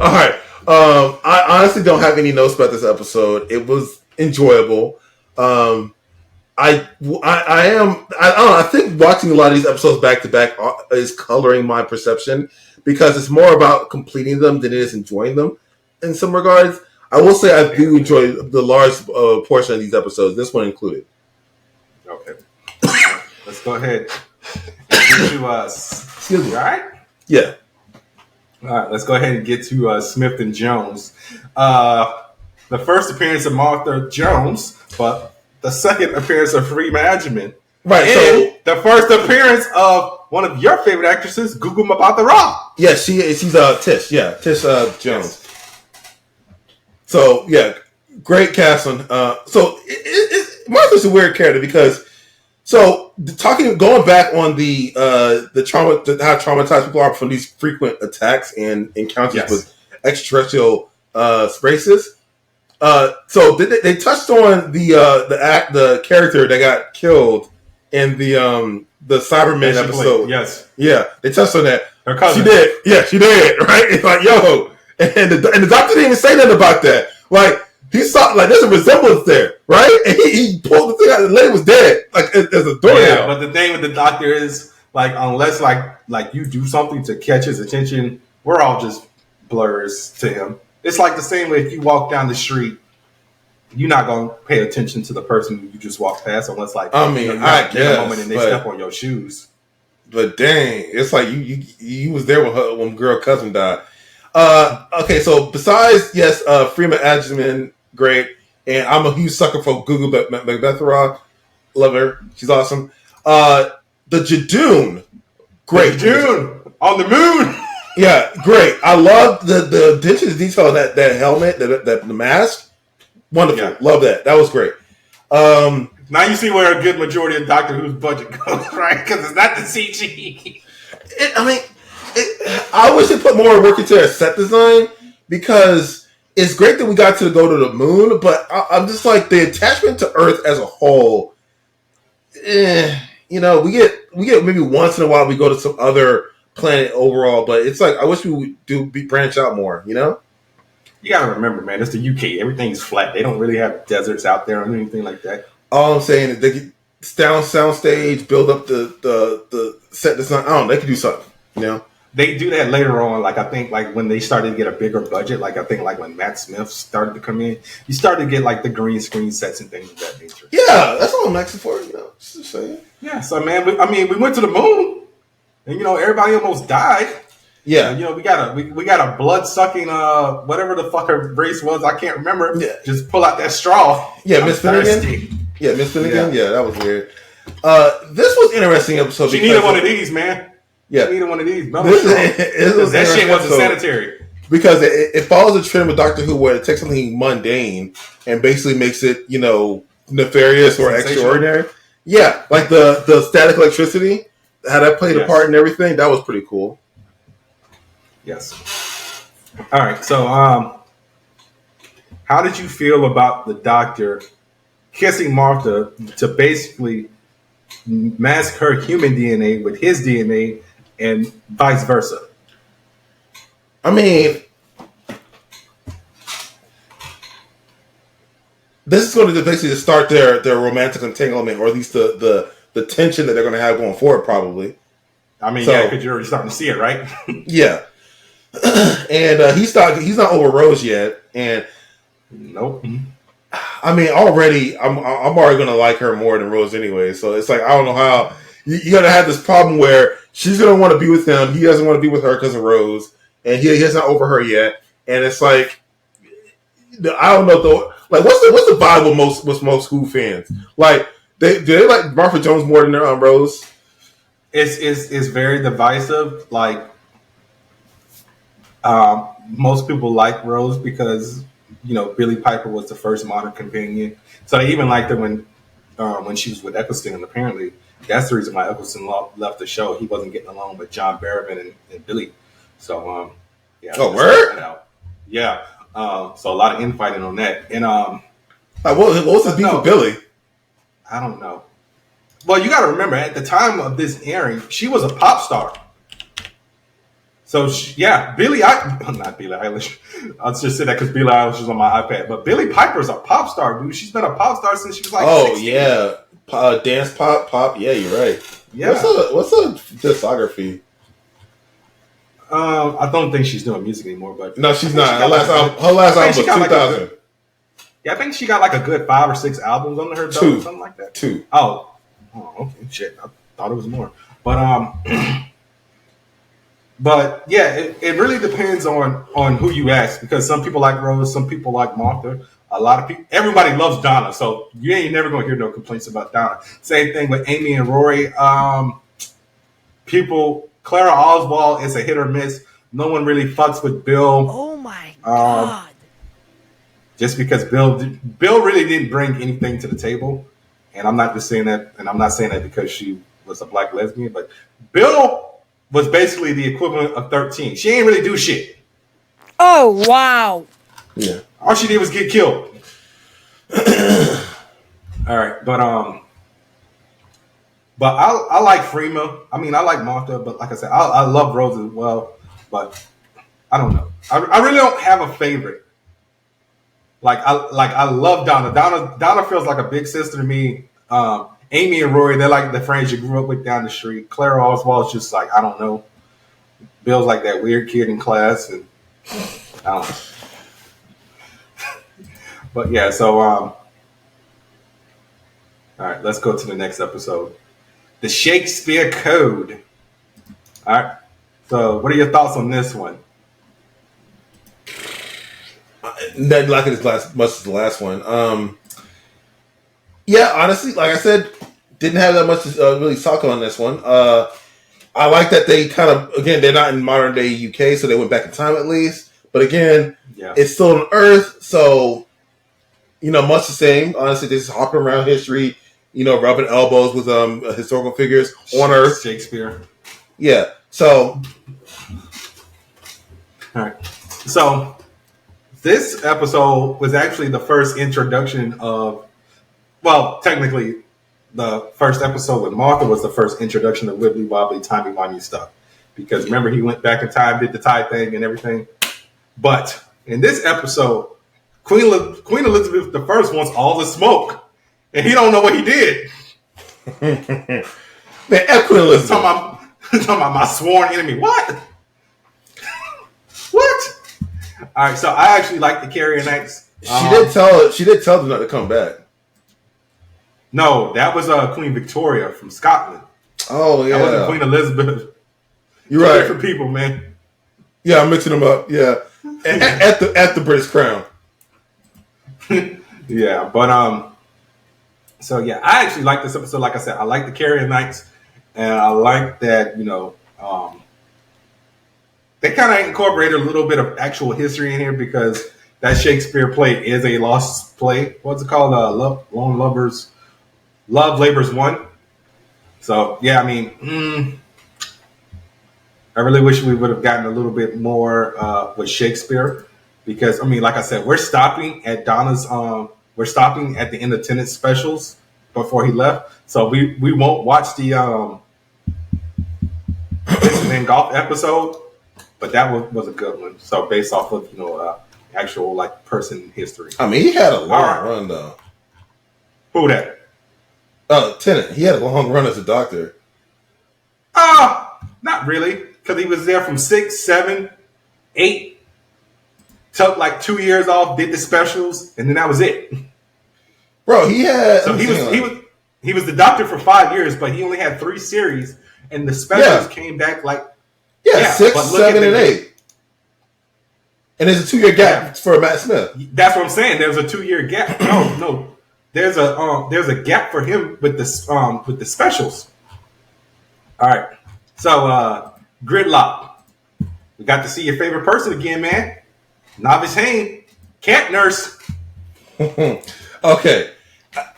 All right. I honestly don't have any notes about this episode. It was enjoyable. I don't know. I think watching a lot of these episodes back to back is coloring my perception because it's more about completing them than it is enjoying them in some regards. I will say I do enjoy the large portion of these episodes, this one included. Okay. Let's go ahead and get to Excuse me. All right? Yeah. All right, let's go ahead and get to Smith and Jones. The first appearance of Martha Jones, but the second appearance of Reimaginement. Right. And the first appearance of one of your favorite actresses, Google About the Rock. Yeah, she's Tish. Yeah, Tish Jones. Yes. So yeah, great casting. So Martha's a weird character because going back on the trauma, how traumatized people are from these frequent attacks and encounters with extraterrestrial races. So they touched on the character that got killed in the Cybermen episode. Yes. Yeah, they touched on that. Her cousin. She did. Yeah, she did. Right? It's like, yo. And the doctor didn't even say nothing about that. Like, he saw, like, there's a resemblance there. Right? And he pulled the thing out, the lady was dead. Like, there's a doornail. Yeah, but the thing with the doctor is, like, unless, like you do something to catch his attention, we're all just blurs to him. It's like the same way if you walk down the street, you're not going to pay attention to the person you just walked past unless, like, I mean, I guess, a moment and they step on your shoes. But dang, it's like you was there when girl cousin died. Okay, so besides Freema Agyeman, great, and I'm a huge sucker for Google Macbethra. Love her, she's awesome. The Jadoon, great. June on the moon. Yeah, great. I love the attention to detail of that helmet, the mask. Wonderful, Yeah. love that. That was great. Now you see where a good majority of Doctor Who's budget goes, right? Because it's not the CG. I wish they put more work into their set design because it's great that we got to go to the moon, but I'm just like the attachment to Earth as a whole. We get maybe once in a while we go to some other planet overall, but it's like I wish we would branch out more. You got to remember, man, it's the UK. Everything's flat. They don't really have deserts out there or anything like that. All I'm saying is they could soundstage, build up the set design. I don't know. They could do something. They do that later on. Like I think, like when they started to get a bigger budget. Like I think, like when Matt Smith started to come in, you started to get like the green screen sets and things of that nature. Yeah, that's all I'm asking for. Just saying. Yeah. So man, we went to the moon, and everybody almost died. Yeah. And, we got a blood sucking whatever the fuck her race was. I can't remember. Yeah. Just pull out that straw. Yeah, Miss Finnegan. Yeah, Miss Finnegan. Yeah, that was weird. This was an interesting episode. She needed one of these, man. Yeah, she needed one of these. That shit wasn't sanitary. Because it follows a trend with Doctor Who where it takes something mundane and basically makes it, nefarious or extraordinary. Yeah, like the static electricity, how that played a part in everything. That was pretty cool. Yes. All right. So, how did you feel about the Doctor kissing Martha to basically mask her human DNA with his DNA and vice versa? I mean, this is going to basically start their romantic entanglement, or at least the tension that they're going to have going forward, probably. I mean, yeah, because you're already starting to see it, right? Yeah. And he's not over Rose yet, and nope. I mean, already I'm already gonna like her more than Rose anyway. So it's like I don't know how you're gonna have this problem where she's gonna want to be with him, he doesn't want to be with her because of Rose, and he's not over her yet. And it's like I don't know though. Like, what's the vibe with most Who fans? Like, do they like Martha Jones more than Rose? It's very divisive. Like, most people like Rose because Billie Piper was the first modern companion. So they even liked her when she was with Eccleston, and apparently that's the reason why Eccleston left the show. He wasn't getting along with John Barrowman and Billie. So yeah. Oh, word? Yeah. So a lot of infighting on that. And what was the beef with Billie? I don't know. Well, you got to remember, at the time of this airing, she was a pop star. So, not Billie Eilish. I'll just say that because Billie Eilish is on my iPad. But Billie Piper's a pop star, dude. She's been a pop star since she was like 16. Yeah. Dance pop. Yeah, you're right. Yeah. What's a discography? I don't think she's doing music anymore. But no, she's not. Her last album was 2000. I think she got like a good 5 or 6 albums under her belt or something like that. 2. Oh, okay. Shit. I thought it was more. But But yeah, it really depends on who you ask, because some people like Rose, some people like Martha. A lot of people, everybody loves Donna, so you ain't never gonna hear no complaints about Donna. Same thing with Amy and Rory. Clara Oswald is a hit or miss. No one really fucks with Bill. Oh my god! Just because Bill really didn't bring anything to the table, and I'm not just saying that, and I'm not saying that because she was a black lesbian, but Bill was basically the equivalent of 13. She ain't really do shit. Oh, wow. Yeah. All she did was get killed. All right, but I like Freema. I mean, I like Martha, but like I said, I love Rose as well. But I don't know. I really don't have a favorite. I love Donna. Donna feels like a big sister to me. Amy and Rory, they're like the friends you grew up with down the street. Clara Oswald's just like, I don't know. Bill's like that weird kid in class, and I don't know. But yeah, so all right, let's go to the next episode. The Shakespeare Code. All right. So what are your thoughts on this one? Didn't like it as much as the last one. Yeah, honestly, like I said, didn't have that much to really talk on this one. I like that they kind of, again, they're not in modern day UK, so they went back in time at least. But again, it's still on Earth, so, much the same. Honestly, they're just hopping around history, rubbing elbows with historical figures on Earth. Shakespeare. Yeah, so. All right. So, this episode was actually the first introduction of, well, technically, the first episode with Martha was the first introduction of wibbly wobbly, timey-wimey stuff. Because remember, he went back in time, did the tie thing and everything. But in this episode, Queen Elizabeth I wants all the smoke. And he don't know what he did. Man, F Queen Elizabeth. Talking about my sworn enemy. What? What? All right, so I actually like the Carrier Knights. She did tell them not to come back. No, that was Queen Victoria from Scotland. Oh, yeah. That wasn't Queen Elizabeth. You're right. Different people, man. Yeah, I'm mixing them up. Yeah. at the British Crown. Yeah, but so yeah, I actually like this episode. Like I said, I like the Carrier Knights, and I like that, they kind of incorporated a little bit of actual history in here because that Shakespeare play is a lost play. What's it called? Love Labor's Won. So yeah, I mean, I really wish we would have gotten a little bit more with Shakespeare because, I mean, like I said, we're stopping at Donna's. We're stopping at the end of Tennant's specials before he left, so we won't watch the Van Gogh episode, but that was a good one. So based off of actual like person history. I mean, he had a long run though. Who that? Tennant. He had a long run as a doctor. Not really, because he was there from 6, 7, 8. Took like 2 years off, did the specials, and then that was it. Bro, he had. So he was the doctor for 5 years, but he only had 3 series, and the specials came back like 6, 7, and 8. And there's a 2-year gap for Matt Smith. That's what I'm saying. There's a 2-year gap. No. There's a gap for him with the specials. All right. So Gridlock. We got to see your favorite person again, man. Novice Hayne, cat nurse. Okay.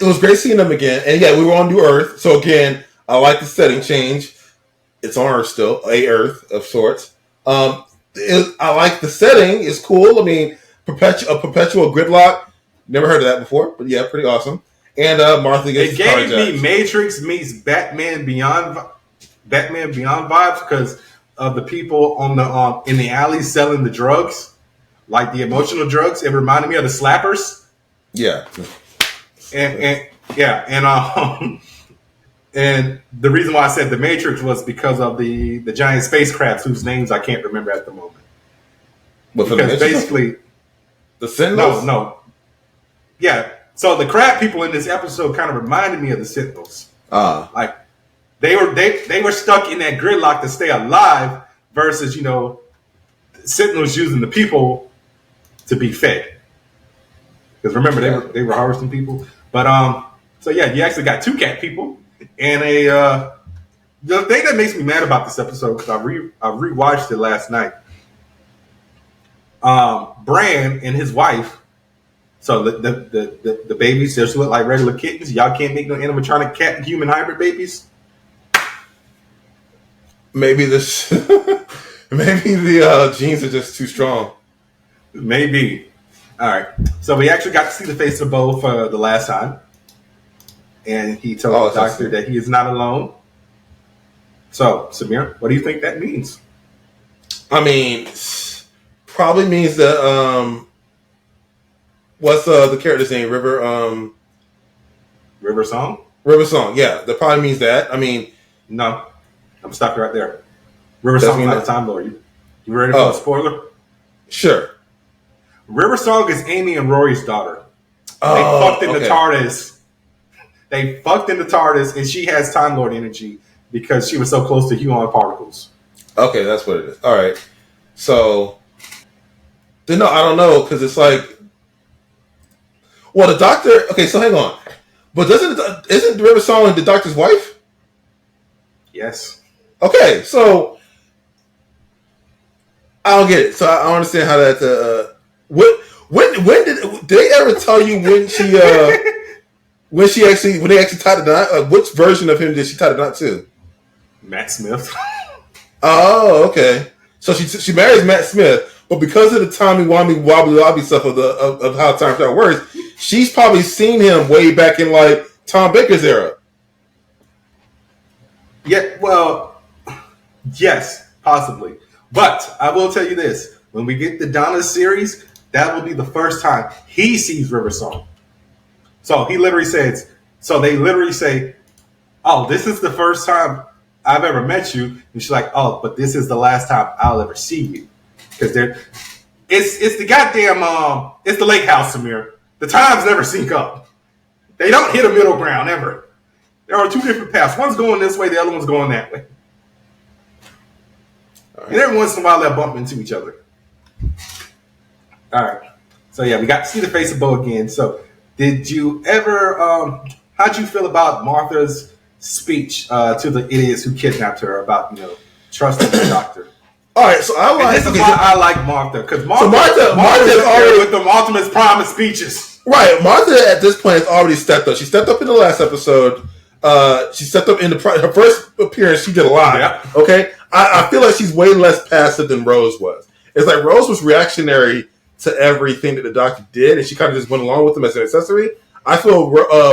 It was great seeing them again. And yeah, we were on New Earth. So again, I like the setting change. It's on Earth still, a Earth of sorts. I like the setting. It's cool. I mean, perpetual gridlock. Never heard of that before, but yeah, pretty awesome. And Martha gets. It gave me Matrix meets Batman Beyond vibes because of the people on the in the alley selling the drugs, like the emotional drugs. It reminded me of the Slappers. Yeah. And the reason why I said the Matrix was because of the giant spacecrafts whose names I can't remember at the moment. But because basically, the Sentinels. No. Yeah. So the crab people in this episode kind of reminded me of the Sentinels. Like they were stuck in that gridlock to stay alive versus, Sentinels using the people to be fed. Because remember, they were harvesting people. But so yeah, you actually got 2 cat people and the thing that makes me mad about this episode, because I rewatched it last night. Bran and his wife. So the babies just look like regular kittens. Y'all can't make no animatronic cat and human hybrid babies. Maybe maybe the genes are just too strong. Maybe. All right. So we actually got to see the face of Bo for the last time, and he told the doctor that he is not alone. So Samir, what do you think that means? I mean, probably means that. What's the character's name? River Song? River Song, yeah. That probably means that. I mean... No. I'm stopping right there. River Song's not a Time Lord. You ready for a spoiler? Sure. River Song is Amy and Rory's daughter. They fucked in the TARDIS. They fucked in the TARDIS, and she has Time Lord energy because she was so close to human particles. Okay, that's what it is. All right. So... No, I don't know, because it's like... Well, the doctor. Okay, so hang on. But isn't River Song the doctor's wife? Yes. Okay, so I don't get it. So I don't understand how that. When did they ever tell you when they actually tied the knot? Like, which version of him did she tie the knot to? Matt Smith. Oh, okay. So she marries Matt Smith, but because of the timey-wimey wobbly stuff of how time travel works, she's probably seen him way back in like Tom Baker's era. Yeah, well, yes, possibly. But I will tell you this: when we get the Donna series, that will be the first time he sees River Song. So he literally says, so they literally say, "Oh, this is the first time I've ever met you," and she's like, "Oh, but this is the last time I'll ever see you," because it's the goddamn it's the lake house, Samir. The times never sync up. They don't hit a middle ground ever. There are two different paths. One's going this way, the other one's going that way. Right. And every once in a while they'll bump into each other. All right. So yeah, we got to see the face of Bo again. So did you ever how'd you feel about Martha's speech to the idiots who kidnapped her about, trusting the doctor? All right, so this is why I like Martha, because Martha's already with the Optimus Prime speeches. Right, Martha at this point has already stepped up. She stepped up in the last episode. She stepped up in her first appearance. She did a lot. Yeah. Okay, I feel like she's way less passive than Rose was. It's like Rose was reactionary to everything that the doctor did, and she kind of just went along with them as an accessory. I feel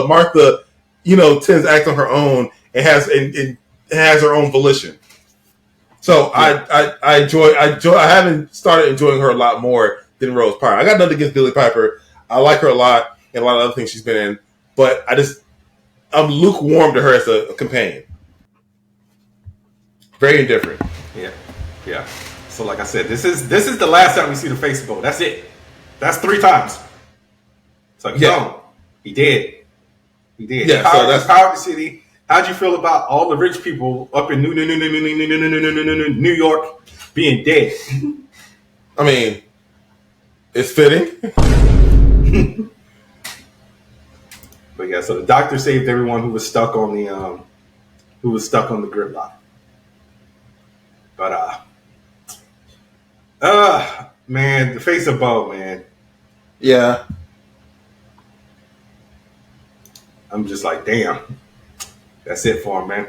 Martha, tends to act on her own and has her own volition. So yeah. I haven't started enjoying her a lot more than Rose Piper. I got nothing against Billie Piper. I like her a lot and a lot of other things she's been in, but I'm lukewarm to her as a companion. Very indifferent. Yeah. So like I said, this is the last time we see the face of Bo. That's it. That's 3 times. So he's gone. He did. Yeah. Power of the city. How'd you feel about all the rich people up in New York being dead? I mean, it's fitting. But yeah, so the doctor saved everyone who was stuck on the gridlock. But man, the face of Bo, man. Yeah. I'm just like, damn. That's it for him, man.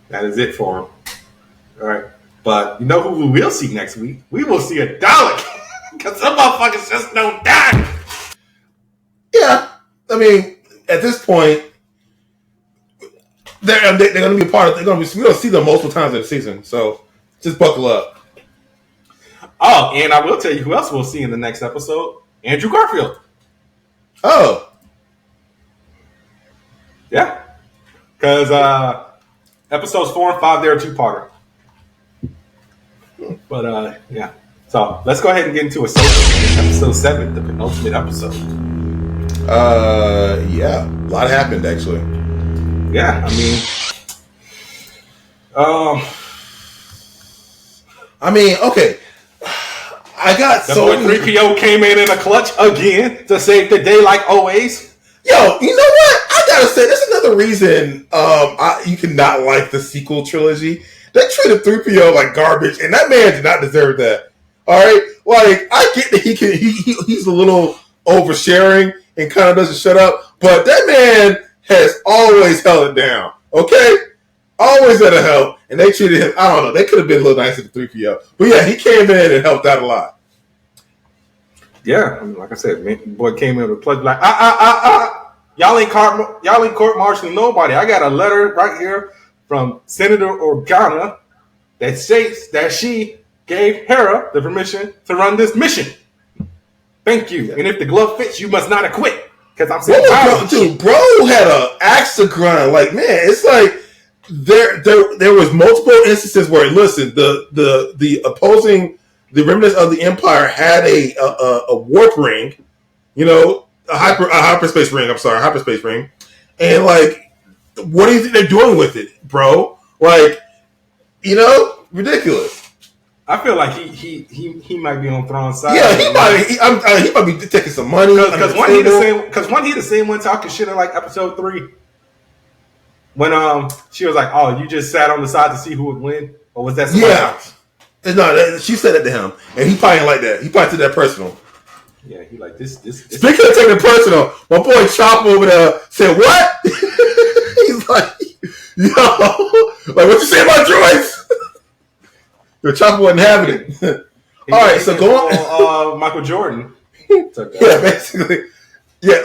That is it for him. All right. But you know who we will see next week? We will see a Dalek. Because some motherfuckers just don't die. Yeah. I mean, at this point, they're going to be a part of it. We're going to see them multiple times in the season. So just buckle up. Oh, and I will tell you who else we'll see in the next episode. Andrew Garfield. Oh. Yeah. Because episodes 4 and 5, they're a 2-parter. But yeah. So let's go ahead and get into episode 7, the penultimate episode. Yeah. A lot happened, actually. Yeah, okay. I got the boy 3PO came in a clutch again to save the day like always. Yo, you know what? I gotta say, that's another reason you cannot like the sequel trilogy. They treated 3PO like garbage, and that man did not deserve that. All right, like I get that he's a little oversharing and kind of doesn't shut up, but that man has always held it down. Okay, always had a help, and they treated him. I don't know. They could have been a little nicer to 3PO, but yeah, he came in and helped out a lot. Yeah, like I said, man, boy came in with a clutch like y'all ain't court-martialing nobody. I got a letter right here from Senator Organa that states that she gave Hera the permission to run this mission. Thank you. Yeah. And if the glove fits, you must not acquit. Because I'm saying, bro had an axe to grind. Like, man, it's like there was multiple instances where, listen, the opposing, the remnants of the Empire had a warp ring, a hyperspace ring. I'm sorry, hyperspace ring, and like, what do you think they're doing with it, bro? Like, ridiculous. I feel like he might be on Thrawn's side. Yeah, he might be taking some money. Because when he the same one talking shit in like episode 3. When she was like, "Oh, you just sat on the side to see who would win," or was that somebody else? No, she said it to him, and he probably like that. He probably took that personal. Yeah, he like this. Speaking of taking it personal, my boy Chop over there said, "What?" He's like, "Yo, like what you say about droids?" The Chopper wasn't having it. All right, so go on. Michael Jordan. Yeah, basically. Yeah.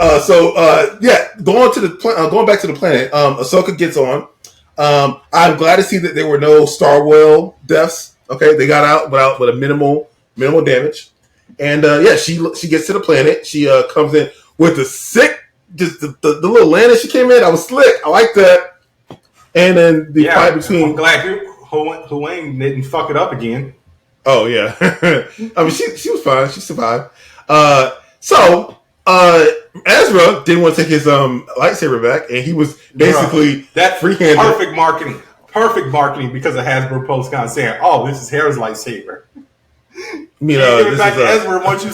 Going back to the planet. Ahsoka gets on. I'm glad to see that there were no Star Whale deaths. Okay, they got out with a minimal damage. And she gets to the planet. She comes in with the sick, just the little landing she came in. I was slick. I like that. And then the fight between. I'm glad Huang didn't fuck it up again. Oh yeah, I mean she was fine. She survived. Ezra didn't want to take his lightsaber back, and he was basically that free-handed. Perfect marketing because of Hasbro Postcon saying, "Oh, this is Hera's lightsaber." Give it back to Ezra once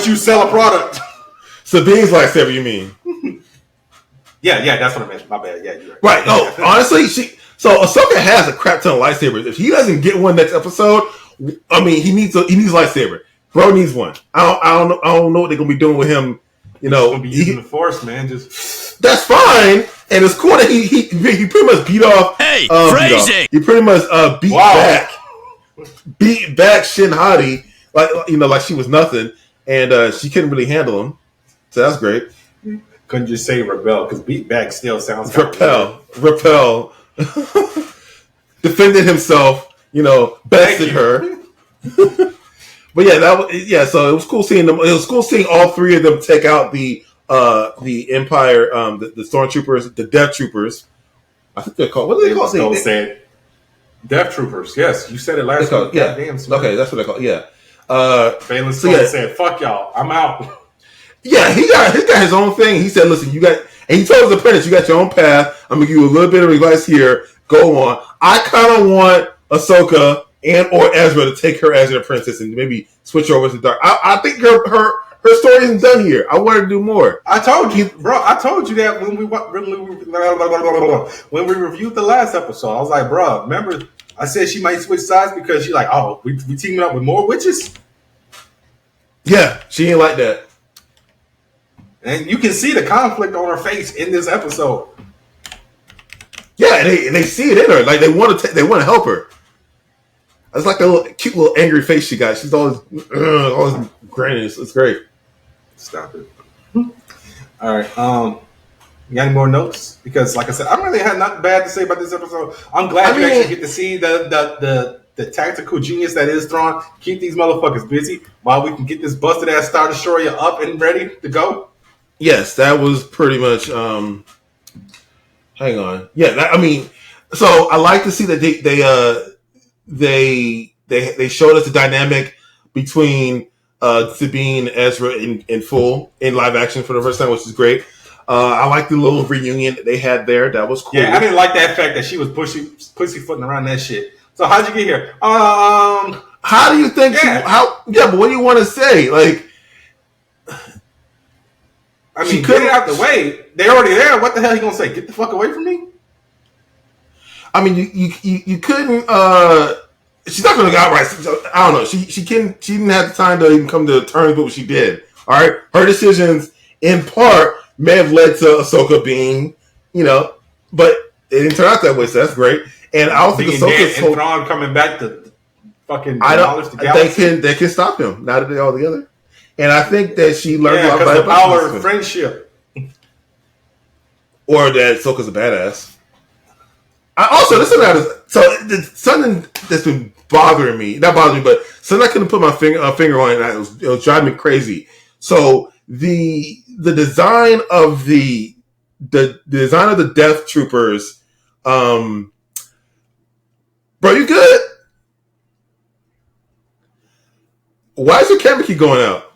you sell a product. Sabine's lightsaber, you mean? Yeah, that's what I meant. My bad. Yeah, you're right. No, honestly, Ahsoka has a crap ton of lightsabers. If he doesn't get one next episode, I mean, he needs a lightsaber. Bro needs one. I don't know what they're gonna be doing with him. You know, gonna be using the Force, man. Just that's fine, and it's cool that he pretty much beat off. Hey, phrasing. He pretty much beat back Shin Hati like she was nothing, and she couldn't really handle him. So that's great. Couldn't just say rebel because beat back still sounds repel. Defended himself, bested her. But yeah, so it was cool seeing them. It was cool seeing all three of them take out the Empire, the Stormtroopers, the Death Troopers. I think they're called. What are they called? Saying Death Troopers. Yes, you said it last week. Yeah, okay, that's what they call. Yeah. Phelan Stone said, "Fuck y'all, I'm out." Yeah, he got his own thing. He said, "Listen, you got," and he told his apprentice, "You got your own path. I'm gonna give you a little bit of advice here. Go on." I kind of want Ahsoka or Ezra to take her as an apprentice and maybe switch her over to Dark. I think her story isn't done here. I want her to do more. I told you, bro. I told you that when we reviewed the last episode. I was like, bro, remember I said she might switch sides because she's like, oh, we teaming up with more witches. Yeah, she ain't like that. And you can see the conflict on her face in this episode. Yeah, and they see it in her. Like they want to help her. It's like a cute little angry face she got. She's always grinning. It's great. Stop it. All right. You got any more notes? Because, like I said, I don't really have nothing bad to say about this episode. I'm glad you actually get to see the tactical genius that is Thrawn. Keep these motherfuckers busy while we can get this busted ass Star Destroyer up and ready to go. Yes, that was pretty much. Hang on. Yeah, so I like to see that they showed us the dynamic between Sabine and Ezra in full in live action for the first time, which is great. I like the little reunion that they had there. That was cool. Yeah, I didn't like that fact that she was pussyfooting around that shit. So how'd you get here? How do you think? But what do you want to say? Like, I mean, get it out the way. They're already there. What the hell are you gonna say? Get the fuck away from me? I mean, you couldn't. She's not going to go outright. I don't know. She didn't have the time to even come to terms with what she did. All right, her decisions in part may have led to Ahsoka being, but it didn't turn out that way. So that's great. And I don't think Ahsoka's and Thrawn coming back to fucking demolish the galaxy. They can stop him now that they're all together. And I think that she learned a lot about the power of friendship, or that Ahsoka's a badass. It's something that's been bothering me. Not bothering me, but something I couldn't put my finger on, and it was driving me crazy. So the design of the design of the Death Troopers, bro, you good? Why is your camera keep going out?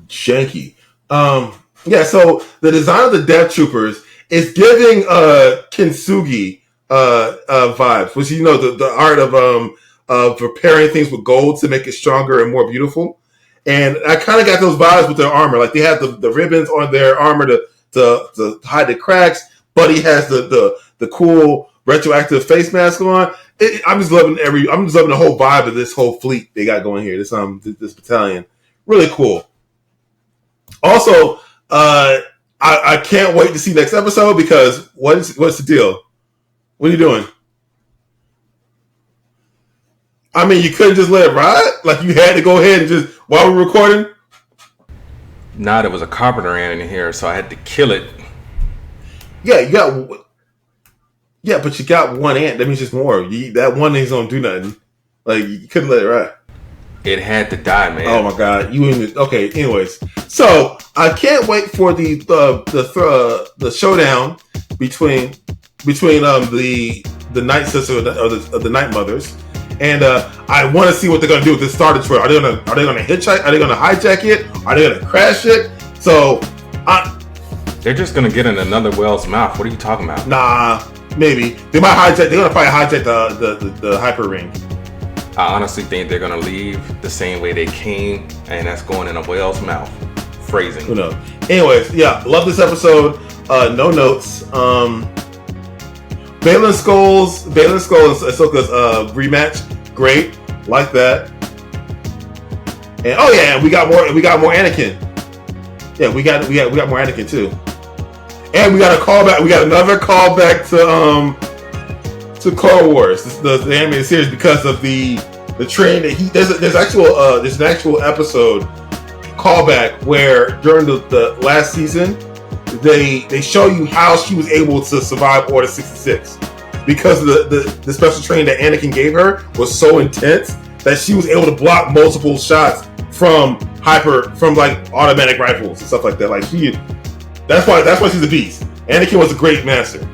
Janky. So the design of the Death Troopers is giving Kintsugi vibes, which the art of preparing things with gold to make it stronger and more beautiful. And I kind of got those vibes with their armor. Like they have the ribbons on their armor to hide the cracks. Buddy has the cool retroactive face mask on. I'm just loving the whole vibe of this whole fleet they got going here. This battalion, really cool. Also, I can't wait to see next episode because what's the deal? What are you doing? I mean, you couldn't just let it ride? Like you had to go ahead and just while we're recording? Nah, there was a carpenter ant in here, so I had to kill it. Yeah, but you got one ant. That means just more. That one thing's gonna do nothing. Like you couldn't let it ride. It had to die, man. Oh my god! Okay. Anyways, so I can't wait for the showdown between the Night Sister or the Night Mothers, and I want to see what they're gonna do with this Star Destroyer. Are they gonna hitchhike? Are they gonna hijack it? Are they gonna crash it? So they're just gonna get in another whale's mouth. What are you talking about? Nah, maybe they might hijack. They're gonna probably hijack the hyper ring. I honestly think they're gonna leave the same way they came, and that's going in a whale's mouth. Phrasing. Who knows? Anyways, yeah, love this episode. No notes. Balin Skull and Ahsoka's Rematch, great, like that. And we got more Anakin. Yeah, we got more Anakin too. And we got a callback. We got another callback to Clone Wars, the animated series, because of the train that there's an actual episode callback where during the last season they show you how she was able to survive Order 66 because of the special training that Anakin gave her was so intense that she was able to block multiple shots from like automatic rifles and stuff like that. Like that's why she's a beast. Anakin was a great master.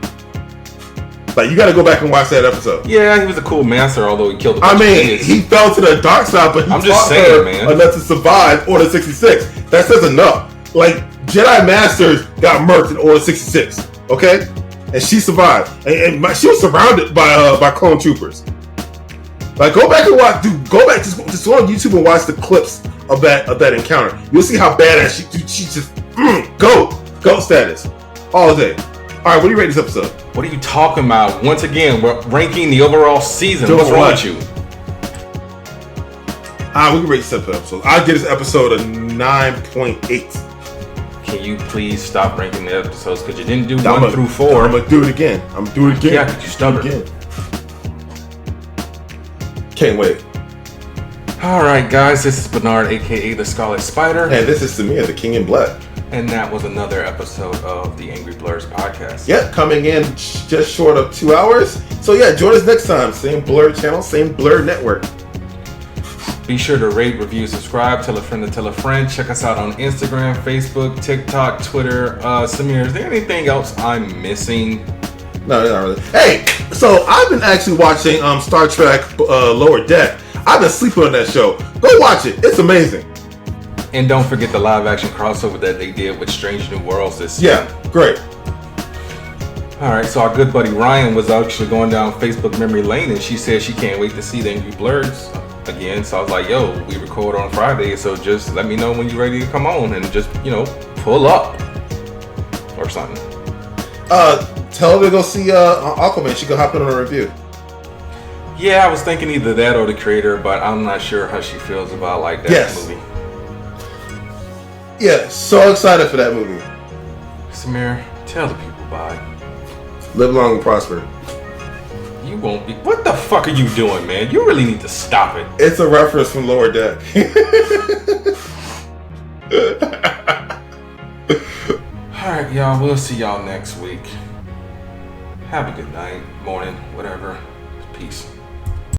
Like you got to go back and watch that episode. Yeah, he was a cool master, although he killed a bunch of kids. He fell to the dark side, but I'm just saying, man, enough to survive Order 66. That says enough. Like Jedi Masters got murked in Order 66, okay, and she survived, and she was surrounded by clone troopers. Like go back and watch. Go back just go on YouTube and watch the clips of that encounter. You'll see how badass she just go status all day. All right, what do you rate this episode? What are you talking about? Once again, we're ranking the overall season. What's wrong with you? We can rate this episode. I'll give this episode a 9.8. Can you please stop ranking the episodes? Because you didn't do 1 through 4. I'm going to do it again. Yeah, because you stubborn. Can't wait. All right, guys. This is Bernard, a.k.a. the Scarlet Spider. And this is Samir, the King in Black. And that was another episode of the Angry Blerds podcast. Yep, coming in just short of 2 hours. So yeah, join us next time. Same Blerd channel, same Blerd network. Be sure to rate, review, subscribe, tell a friend to tell a friend. Check us out on Instagram, Facebook, TikTok, Twitter. Samir, is there anything else I'm missing? No, not really. Hey, so I've been actually watching Star Trek Lower Deck. I've been sleeping on that show. Go watch it. It's amazing. And don't forget the live action crossover that they did with Strange New Worlds this season. Yeah, great. All right, so our good buddy Ryan was actually going down Facebook memory lane, and she said she can't wait to see the Angry Blerds again. So I was like, yo, we record on Friday, so just let me know when you're ready to come on and just, pull up or something. Tell her to go see Aquaman. She can hop in on a review. Yeah, I was thinking either that or the creator, but I'm not sure how she feels about like that movie. Yeah, so excited for that movie. Samir, tell the people bye. Live long and prosper. You won't be. What the fuck are you doing, man? You really need to stop it. It's a reference from Lower Deck. Alright, y'all. We'll see y'all next week. Have a good night, morning, whatever. Peace.